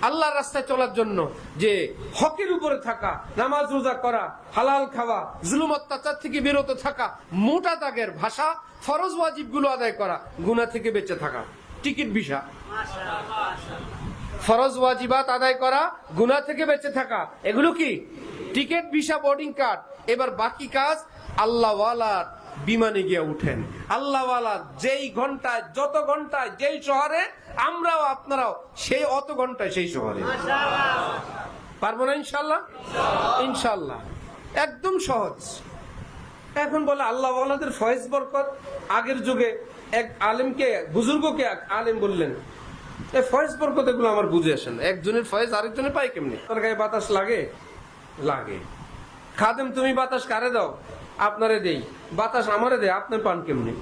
আল্লাহর রাস্তায় চলার জন্য যে হকের উপরে থাকা, নামাজ রোজা করা, হালাল খাওয়া, জুলুম অত্যাচার থেকে বিরত থাকা, মোটা দাগের ভাষা, ফরজ ওয়াজিব গুলো আদায় করা, গুনাহ থেকে বেঁচে থাকা, টিকিট ভিসা। ফরজ ওয়াজিবাত আদায় করা, গুনাহ থেকে বেঁচে থাকা, এগুলো কি? Ticket visa boarding card. এবার বাকি কাজ আল্লাহওয়ালা বিমানে গিয়ে উঠেন। আল্লাহওয়ালা যেই ঘন্টায়, যত ঘন্টায় যেই শহরে, আমরাও আপনারাও সেই অত ঘন্টায় সেই শহরে। পারবো না ইনশাল্লাহ? ইনশাল্লাহ, একদম সহজ। এখন বলে আল্লাহওয়ালাদের ফয়েজ বরকত। আগের যুগে এক আলেমকে, বুজুর্গকে আলেম বললেন, এই ফয়েজ বরকত এগুলো আমার বুঝে আসেন, একজনের ফয়েজ আরেকজনের পাই কেমনি? তোর গায়ে বাতাস লাগে? লাগে। খাদেম তুমি বাতাস কারে দাও? আপনারে দেই। বাতাস আমারে দেয়, আপনি পান কেমনি?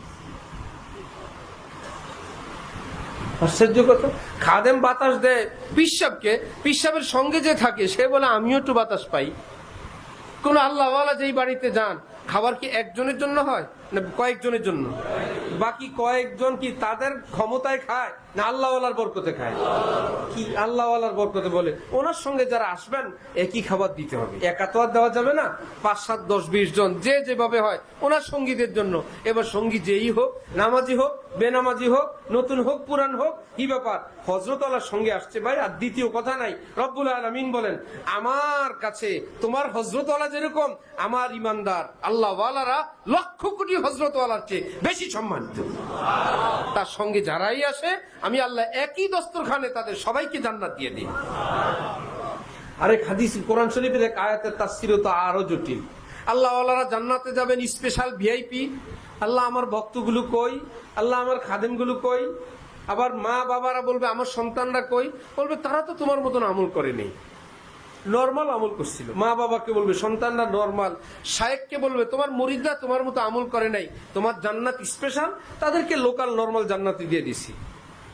আশ্চর্য কথা। খাদেম বাতাস দেয় পিসাবকে, পিসাবের সঙ্গে যে থাকে সে বলে আমিও একটু বাতাস পাই। কোন আল্লাহওয়ালা যেই বাড়িতে যান, খাবার কি একজনের জন্য হয় না কয়েকজনের জন্য? বাকি কয়েকজন কি তাদের ক্ষমতায় খায় না আল্লাহওয়ালার বরকতে খায়? কি আল্লাহওয়ালার বরকতে বলে ওনার সঙ্গে যারা আসবেন একই খাবার দিতে হবে, একা তো আর দেওয়া যাবে না। 5, 7, 10, 20 জন যে যেভাবে হয় ওনার সঙ্গীদের জন্য। এবার সঙ্গী যেই হোক, নামাজি হোক, বেনামাজি হোক, নতুন হোক, পুরান হোক, কি ব্যাপার হযরত আল্লাহর সঙ্গে আসছে ভাই। আর দ্বিতীয় কথা নাই, রব্বুল আলামিন বলেন আমার কাছে তোমার হযরত আল্লাহ যেরকম আমার ইমানদার আল্লাহ ওয়ালারা লক্ষ কোটি হযরত আল্লাহর চেয়ে বেশি সম্মানিত। তার সঙ্গে যারাই আসে আমি আল্লাহ একই দস্তরখানে তাদের সবাইকে জান্নাত দিয়ে দিই। আরেক হাদিস কোরআন শরীফের এক আয়াতের তাফসীরও তো আরো জটিল। আল্লাহ ওয়ালারা জান্নাতে যাবেন স্পেশাল ভিআইপি। আল্লাহ আমার ভক্তগুলো কই, আল্লাহ আমার খাদেমগুলো কই। আবার মা বাবারা বলবে আমার সন্তানরা কই, বলবে তারা তো তোমার মতন আমল করেনি, নরমাল আমল করছিল। মা বাবাকে বলবে সন্তানরা নরমাল, শায়েখকে বলবে তোমার মুরিদরা তোমার মতো আমল করে নাই, তোমার জান্নাত স্পেশাল, তাদেরকে লোকাল নরমাল জান্নাতে দিয়ে দিছি।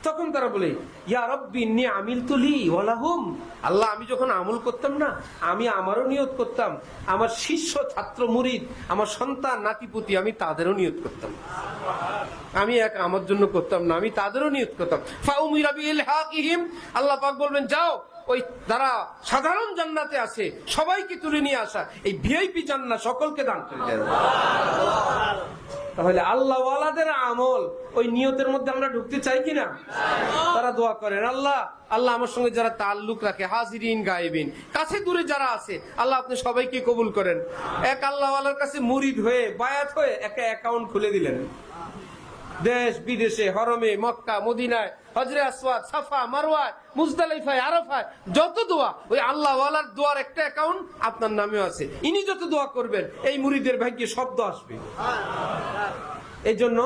তখন তারা বলে ইয়া রব্বি ইন্নী আমিলতু লি ওয়া লাহুম, আল্লাহ আমি যখন আমল করতাম না আমি আমারও নিয়ত করতাম, আমার শিষ্য ছাত্র মুরিদ আমার সন্তান নাতিপুতি আমি তাদেরও নিয়ত করতাম। আমি এক আমার জন্য করতাম না, আমি তাদেরও নিয়ত করতাম। ফাউমিরা বিইলহাকিহিম, আল্লাহ পাক বলবেন যাও ওই যারা সাধারণ জান্নাতে আছে সবাইকে তুলে নিয়ে আসা, এই ভিআইপি জান্নাত সকলকে দান করে দেন। তাহলে আল্লাহ ওয়ালাদের আমল ওই নিয়তের মধ্যে আমরা ঢুকতে চাই কিনা? তারা দোয়া করেন আল্লাহ আল্লাহ আমার সঙ্গে যারা তাল্লুক রাখে, হাজিরিন গায়েবিন, কাছে দূরে যারা আছে, আল্লাহ আপনি সবাইকে কবুল করেন। এক আল্লাহ ওয়ালার কাছে মুরিদ হয়ে বায়াত হয়ে একটা অ্যাকাউন্ট খুলে দিলেন। দেশ বিদেশে, হরমে, মক্কা, মদিনায়, হজরে আসওয়াদ, সাফা, মারওয়া, মুজদালিফায়, আরাফায় যত দোয়া, ওই আল্লাহ ওয়ালার দোয়ার একটা অ্যাকাউন্ট আপনার নামেও আছে। ইনি যত দোয়া করবেন এই মুরিদের ভাগ্যে শব্দ আসবে। এই জন্য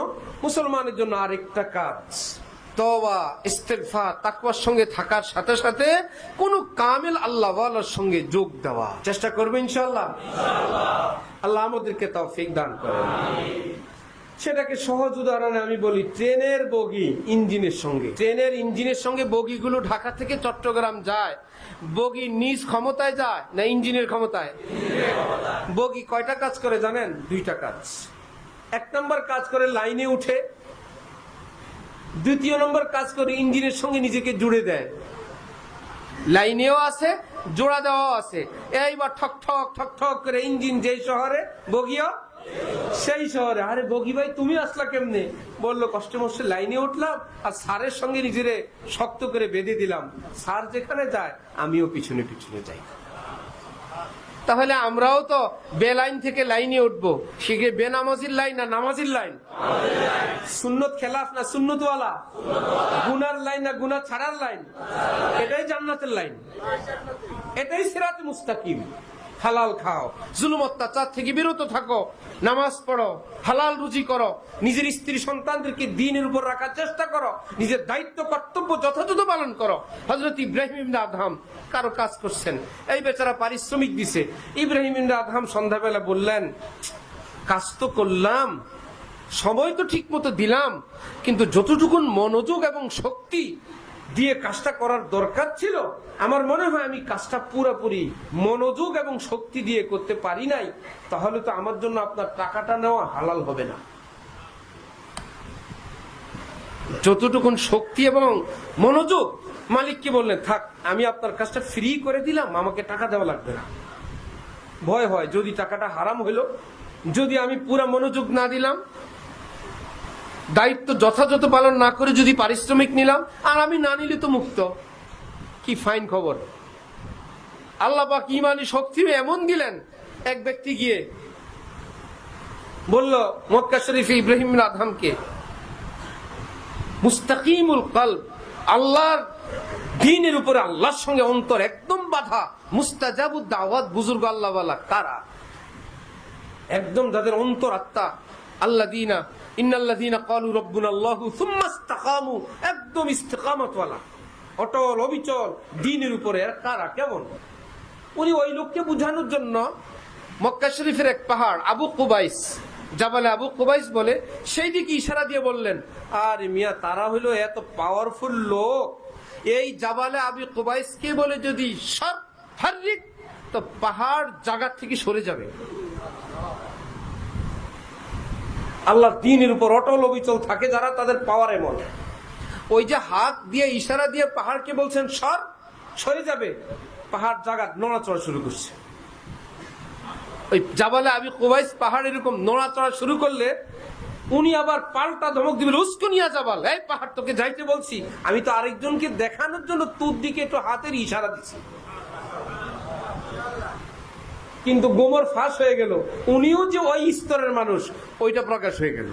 মুসলমানের জন্য আরেকটা কাজ, তওবা, ইস্তেগফার, তাকওয়ার সঙ্গে থাকার সাথে সাথে কোন কামেল আল্লাহ ওয়ালার সঙ্গে যোগ দেওয়া চেষ্টা করবে ইনশাআল্লাহ। আল্লাহ আমাদেরকে তৌফিক দান করেন। সেটাকে সহজ উদাহরণে আমি বলি, ট্রেনের বগি ইঞ্জিনের সঙ্গে, ট্রেনের ইঞ্জিনের সঙ্গে বগিগুলো ঢাকা থেকে চট্টগ্রাম যায়, বগি নিজ ক্ষমতায় যায় না ইঞ্জিনের ক্ষমতায়? বগি কয়টা কাজ করে জানেন? 2টা কাজ। 1 নম্বর কাজ করে লাইনে উঠে, 2য় নম্বর কাজ করে ইঞ্জিনের সঙ্গে নিজেকে জুড়ে দেয়। লাইনেও আছে, জোড়া দেওয়াও আছে। এইবার ঠক ঠক ঠক ঠক করে ইঞ্জিন যেই শহরে, বগিও সেই শহরে। আরে বগি ভাই তুমি আসলা কেমনে? বললো কষ্টে মষ্টে লাইনে উঠলাম আর স্যারের সঙ্গে নিজেরে শক্ত করে বেঁধে দিলাম, স্যার যেখানে যায় আমিও পিছনে পিছনে যাই। তাহলে আমরাও তো বেলাইন থেকে লাইনে উঠবো, শিখে বেনামাজির লাইন না নামাজির লাইন? সুন্নত খেলাফ না সুন্নতওয়ালা? গুনার লাইন না গুনাহ ছাড়ার লাইন? এটাই জান্নাতের লাইন, এটাই সিরাত মুস্তাকিম। হালাল খাও, জুলুম অত্যাচার থেকে বিরত থাকো, নামাজ পড়ো, হালাল রুজি করো, নিজের স্ত্রী সন্তানদেরকে দ্বীনের উপর রাখার চেষ্টা করো, নিজের দায়িত্ব কর্তব্য যথাযথ পালন করো। হযরত ইব্রাহিম ইবনে আদহাম কারো কাজ করছেন, এই বেচারা পারিশ্রমিক দিছে। ইব্রাহিম ইবনে আদহাম সন্ধ্যাবেলা বললেন কাজ তো করলাম, সময় তো ঠিক মতো দিলাম, কিন্তু যতটুকুন মনোযোগ এবং শক্তি দিয়ে কাজটা করার দরকার ছিল আমার মনে হয় আমি কাজটা পুরোপুরি মনোযোগ এবং শক্তি দিয়ে করতে পারি নাই, তাহলে তো আমার জন্য আপনার টাকাটা নেওয়া হালাল হবে না। যতটুকুন শক্তি এবং মনোযোগ, মালিককে বললেন থাক আমি আপনার কাজটা ফ্রি করে দিলাম, আমাকে টাকা দেওয়া লাগবে না। ভয় হয় যদি টাকাটা হারাম হইল, যদি আমি পুরা মনোযোগ না দিলাম, দায়িত্ব যথাযথ পালন না করে যদি পারিশ্রমিক নিলাম, আর আমি না নিলে তো মুক্ত। কি ফাইন খবর! আল্লাহ পাক ঈমানি শক্তি এমন দিলেন, এক ব্যক্তি গিয়ে বলল মক্কা শরীফে ইব্রাহিম ইবনে আদহামকে, মুস্তাকিমুল কলব, আল্লাহর দ্বীনের উপরে আল্লাহর সঙ্গে অন্তর একদম বাঁধা, মুস্তাজাবুদ দাওয়াত বুজুর্গ আল্লাহওয়ালা কারা? একদম যাদের অন্তর আত্মা আল্লাযীনা ইন্নাল্লাযীনা ক্বালু রাব্বুনাল্লাহু সুম্মা ইসতাকামু, একদম ইস্তিকামতওয়ালা, অটল অবিচল দ্বীনের উপরে। আর কারা, কেমন? উনি ওই লোককে বোঝানোর জন্য মক্কা শরীফের এক পাহাড় আবু কুবাইস, জাবালে আবু কুবাইস বলে, সেই দিকে ইশারা দিয়ে বললেন আরে মিয়া তারা হইলো এত পাওয়ারফুল লোক, এই জাবালে আবু কুবাইসকে বলে যদি সব হারিক তো পাহাড় জায়গা থেকে সরে যাবে। আল্লাহর দ্বীনের উপর অটল অবিচল থাকে যারা, তাদের পাওয়ার এমন। ওই যে হাত দিয়ে ইশারা দিয়ে পাহাড়কে বলছেন সরে যাবে, পাহাড় জায়গা নড়াচড়া শুরু করছে। ওই জাবালে আবি কুবাইস পাহাড় এরকম নড়াচড়া শুরু করলে উনি আবার পাল্টা ধমক দিবেন, উস্কুনিয়া জাবাল, এই পাহাড় তোকে যাইতে বলছি, আমি তো আরেকজনকে দেখানোর জন্য তোর দিকে একটু হাতের ইশারা দিচ্ছি। কিন্তু গোমর ফাঁস হয়ে গেল, উনিও যে ওই স্তরের মানুষ ওইটা প্রকাশ হয়ে গেল।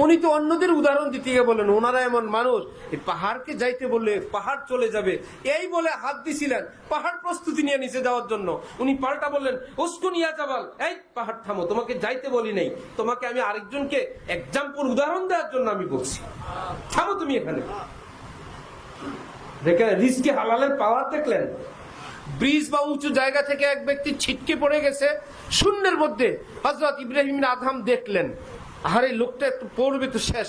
উনি তো অন্যদের উদাহরণ দিতে গিয়ে বলেন ওনারা এমন মানুষ, এই পাহাড়কে যাইতে বললে পাহাড় চলে যাবে, এই বলে হাত দিছিলেন, পাহাড় প্রস্তুতি নিয়ে নিচে যাওয়ার জন্য। উনি পাল্টা বললেন, উস্কুনিয়া জাবাল, এই পাহাড় থামো, তোমাকে যাইতে বলি নাই, তোমাকে আমি আরেকজনকে এক্সাম্পল উদাহরণ দেওয়ার জন্য আমি বলছি, থামো তুমি এখানে। দেখেন রিজকে হালালের পাওয়ার দেখলেন। ব্রিজ বা উঁচু জায়গা থেকে এক ব্যক্তি ছিটকে পড়ে গেছে শূন্যের মধ্যে, হযরত ইব্রাহিম আদম দেখলেন, আরে লোকটা একটু পড়বে তো শেষ,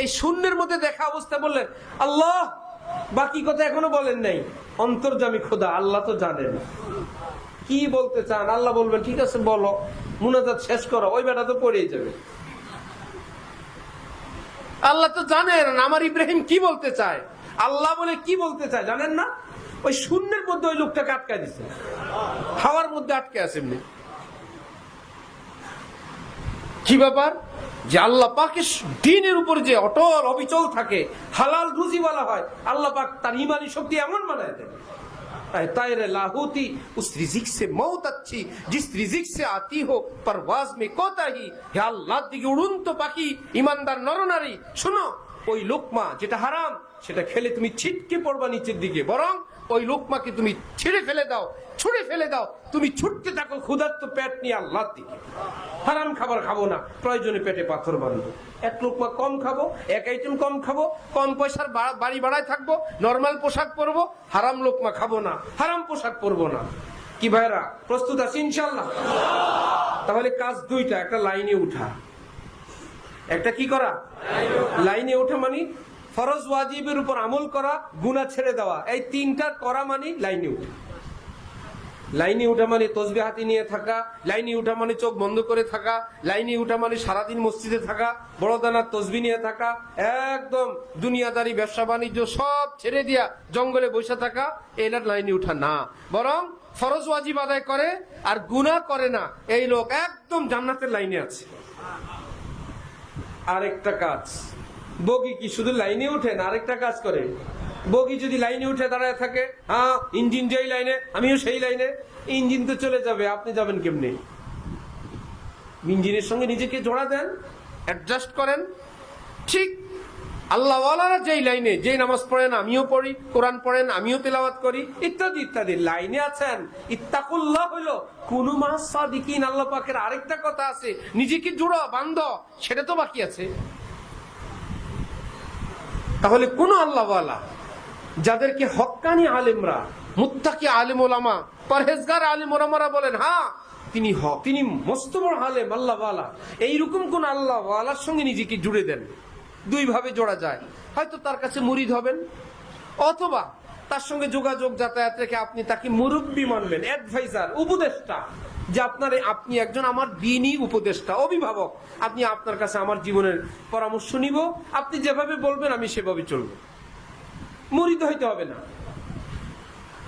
এই শূন্যের মধ্যে দেখা অবস্থা বললেন আল্লাহ, বাকি কথা এখনো বলেন নাই, অন্তর্যামী খোদা আল্লাহ তো জানেন কি বলতে চান। আল্লাহ বলবেন ঠিক আছে বলো, মুনাজাত শেষ করো, ওই বেটা তো পড়েই যাবে। আল্লাহ তো জানেন আমার ইব্রাহিম কি বলতে চায়, আল্লাহ বলে কি বলতে চায় জানেন না। ওই শূন্যের মধ্যে ওই লোকটাকে আটকায় দিচ্ছে, হাওয়ার মধ্যে আটকে আছে এমনি। কি ব্যাপার যে আল্লাহ পাকের দ্বীনের উপর যে অটল অবিচল থাকে, হালাল রুজি বলা হয়, আল্লাহ পাক তার ইমানি শক্তি এমন বানায় দেয়। तायरे लाहौती उस रिजिक से मौत अच्छी जिस रिजिक से आती हो परवाज में कोताही। হে আল্লাহর দিকে উড়ন্ত পাখি ইমানদার নরনারী, শোনো, ওই লোকমা যেটা হারাম সেটা খেলে তুমি ছিটকে পড়বা নিচের দিকে, বরং ওই লোকমাকে তুমি ছিঁড়ে ফেলে দাও, ছুঁড়ে ফেলে দাও, তুমি ছুটতে থাকো ক্ষুধার্ত পেট নিয়ে আল্লাহর দিকে। হারাম খাবার খাবো না, প্রয়োজনে পেটে পাথর বাঁধবো, এক লোকমা কম খাবো, এক আইটেম কম খাবো, কম পয়সার বাড়ি ভাড়ায় থাকবো, নর্মাল পোশাক পরবো, হারাম লোকমা খাবো না, হারাম পোশাক পরবো না। কি ভাইরা প্রস্তুত আছি ইনশাআল্লাহ? তাহলে কাজ দুইটা, একটা লাইনে উঠা, একটা কি করা, লাইনে ওঠা মানে ফরজ ওয়াজিবের উপর আমল করা, গুনাহ ছেড়ে দেওয়া, এই তিনটা করা মানে লাইনে উঠা। লাইনে উঠা মানে তসবিহ হাতে নিয়ে থাকা, লাইনে উঠা মানে চোখ বন্ধ করে থাকা, লাইনে উঠা মানে সারাদিন মসজিদে থাকা, বড় দানার তসবিহ নিয়ে থাকা, একদম দুনিয়াদারি ব্যবসা বাণিজ্য সব ছেড়ে দিয়া জঙ্গলে বসে থাকা, এটার লাইনে উঠা না। বরং ফরজ ওয়াজিব আদায় করে আর গুনাহ করে না, এই লোক একদম জান্নাতের লাইনে আছে। আরেকটা কাজ, বগি কি শুধু লাইনে উঠে না, আরেকটা কাজ করে। বগি যদি লাইনে উঠে দাঁড়ায় থাকে, হ্যাঁ ইঞ্জিন যেই লাইনে আমিও সেই লাইনে, ইঞ্জিন তো চলে যাবে, আপনি যাবেন কেমনে? ইঞ্জিনের সঙ্গে নিজেকে জোড়া দেন, অ্যাডজাস্ট করেন। ঠিক আল্লাহওয়ালারা যেই লাইনে, যেই নামাজ পড়েন আমিও পড়ি, কোরআন পড়েন আমিও তেলাওয়াত করি, ইত্যাদি ইত্যাদি লাইনে আছেন। ইত্তাকুল্লাহ হইল কুনু মাস সাদিকিন, আল্লাহ পাকের আরেকটা কথা আছে, নিজেকে জোড়া বান্ধ, সেটা তো বাকি আছে। তাহলে কোন আল্লাহওয়ালা যাদেরকে হক্কানি আলেমরা, মুত্তাকি আলেম ওলামা, পরহেজগার আলেম ওলামারা বলেন হ্যাঁ তিনি মস্ত বড় আলেম আল্লাহওয়ালা, এইরকম কোন আল্লাহওয়ালার সঙ্গে নিজেকে জুড়ে দেন। দুই ভাবে জোড়া যায়, হয়তো তার কাছে মুরিদ হবেন, অথবা তার সঙ্গে যোগাযোগ যাতায়াত রেখে আপনি তাকে মুরব্বী মানবেন, অ্যাডভাইজার, উপদেষ্টা, যে আপনি একজন আমার দ্বীনী উপদেষ্টা, অভিভাবক, আপনি আপনার কাছে আমার জীবনের পরামর্শ নিব, আপনি যেভাবে বলবেন আমি সেভাবে চলবো। মুরিদ হইতে হবে না,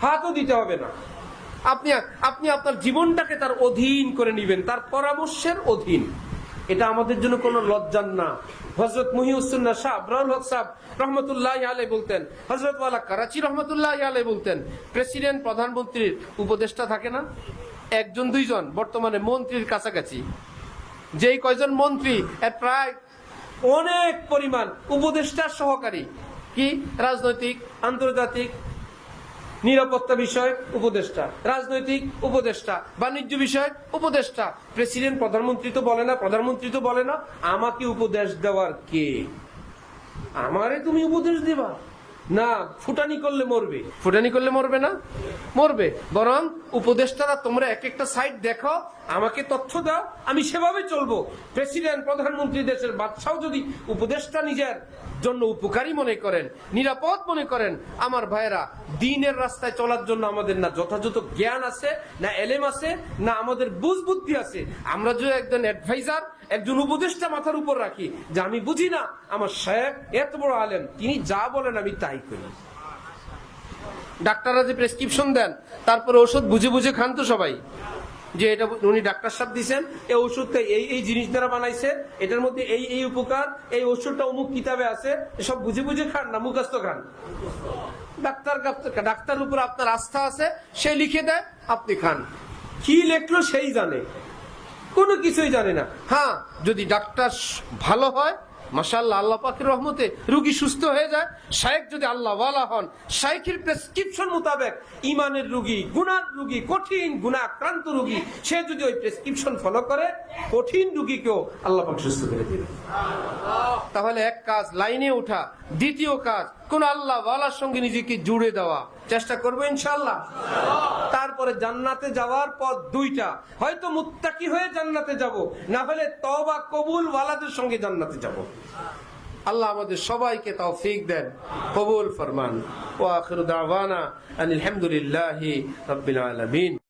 হাতও দিতে হবে না, আপনি আপনার জীবনটাকে তার অধীন করে নিবেন, তার পরামর্শের অধীন। এটা আমাদের জন্য কোনো লজ্জার না। হযরত মুহিউসসুন্নাহ শাহ আবরারুল হক সাহেব রহমতুল্লাহি আলাইহি বলতেন, হযরত ওয়ালা করাচি রহমতুল্লাহি আলাইহি বলতেন, প্রেসিডেন্ট প্রধানমন্ত্রীর উপদেষ্টা থাকে না, একজন দুইজন, বর্তমানে মন্ত্রীর কাছাকাছি, যেই কয়জন মন্ত্রী এর প্রায় অনেক পরিমাণ উপদেষ্টার সহকারী। কি রাজনৈতিক, আন্তর্জাতিক, নিরাপত্তা বিষয় উপদেষ্টা, রাজনৈতিক উপদেষ্টা, বাণিজ্য বিষয় উপদেষ্টা। প্রেসিডেন্ট প্রধানমন্ত্রী তো বলে না, প্রধানমন্ত্রী তো বলে না আমাকে উপদেশ দেওয়ার কে, আমারে তুমি উপদেশ দিবা না, ফুটানি করলে মরবে। ফুটানি করলে মরবে না, মরবে। বরং উপদেষ্টারা তোমরা এক একটা সাইড দেখো, আমাকে তথ্য দাও, আমি সেভাবে চলবো। প্রেসিডেন্ট, প্রধানমন্ত্রী, দেশের বাদশাও যদি উপদেষ্টা নিজের জন্য উপকারী মনে করেন, নিরাপদ মনে করেন, আমার ভাইয়েরা দ্বীনের রাস্তায় চলার জন্য আমাদের না যথাযথ জ্ঞান আছে, না এলেম আছে, না আমাদের বুঝ বুদ্ধি আছে। আমরা যদি একজন অ্যাডভাইজার, একজন উপদেষ্টা মাথার উপর রাখি যে আমি বুঝি না, আমার সাহেব এত বড় আলেম, তিনি যা বলেন আমি তাই করি। ডাক্তাররা যে প্রেসক্রিপশন দেন, তারপরে ওষুধ বুঝে বুঝে খান তো সবাই, যে এটা উনি ডাক্তার সাহেব দিচ্ছেন, এই ওষুধটা এই এই জিনিস দ্বারা বানাইছে, এটার মধ্যে এই এই উপকার, এই ওষুধটা অমুক কিতাবে আছে, সব বুঝে বুঝে খান না মুখস্থ খান? ডাক্তার উপর আপনার আস্থা আছে, সে লিখে দেয়, আপনি খান। কি লেখলো সেই জানে, কোনো কিছুই জানে না। হ্যাঁ, যদি ডাক্তার ভালো হয়, মাশাআল্লাহ, আল্লাহ পাকের রহমতে রোগী সুস্থ হয়ে যায়। শায়েখ যদি আল্লাহ ওয়ালা হন, শায়েখের প্রেসক্রিপশন মোতাবেক ইমানের রোগী, গুনার রোগী, কঠিন গুনাহ আক্রান্ত রোগী, সে যদি ওই প্রেসক্রিপশন ফলো করে, কঠিন রোগীকেও আল্লাহ পাক সুস্থ করে দিবেন। তাহলে এক কাজ লাইনে ওঠা, দ্বিতীয় কাজ কোন আল্লাহ ওয়ালার সঙ্গে নিজেকে জুড়ে দেওয়া, চেষ্টা করবো ইনশাআল্লাহ। তারপরে জান্নাতে যাওয়ার পথ দুইটা, হয়তো মুত্তাকি হয়ে জান্নাতে যাব, না হলে তওবা কবুল ওয়ালাদের সঙ্গে জান্নাতে যাব। আল্লাহ আমাদের সবাইকে তৌফিক দেন, কবুল ফরমান। ওয়া আখিরু দাওয়ানা আনিল হামদুলিল্লাহি রাব্বিল আলামিন।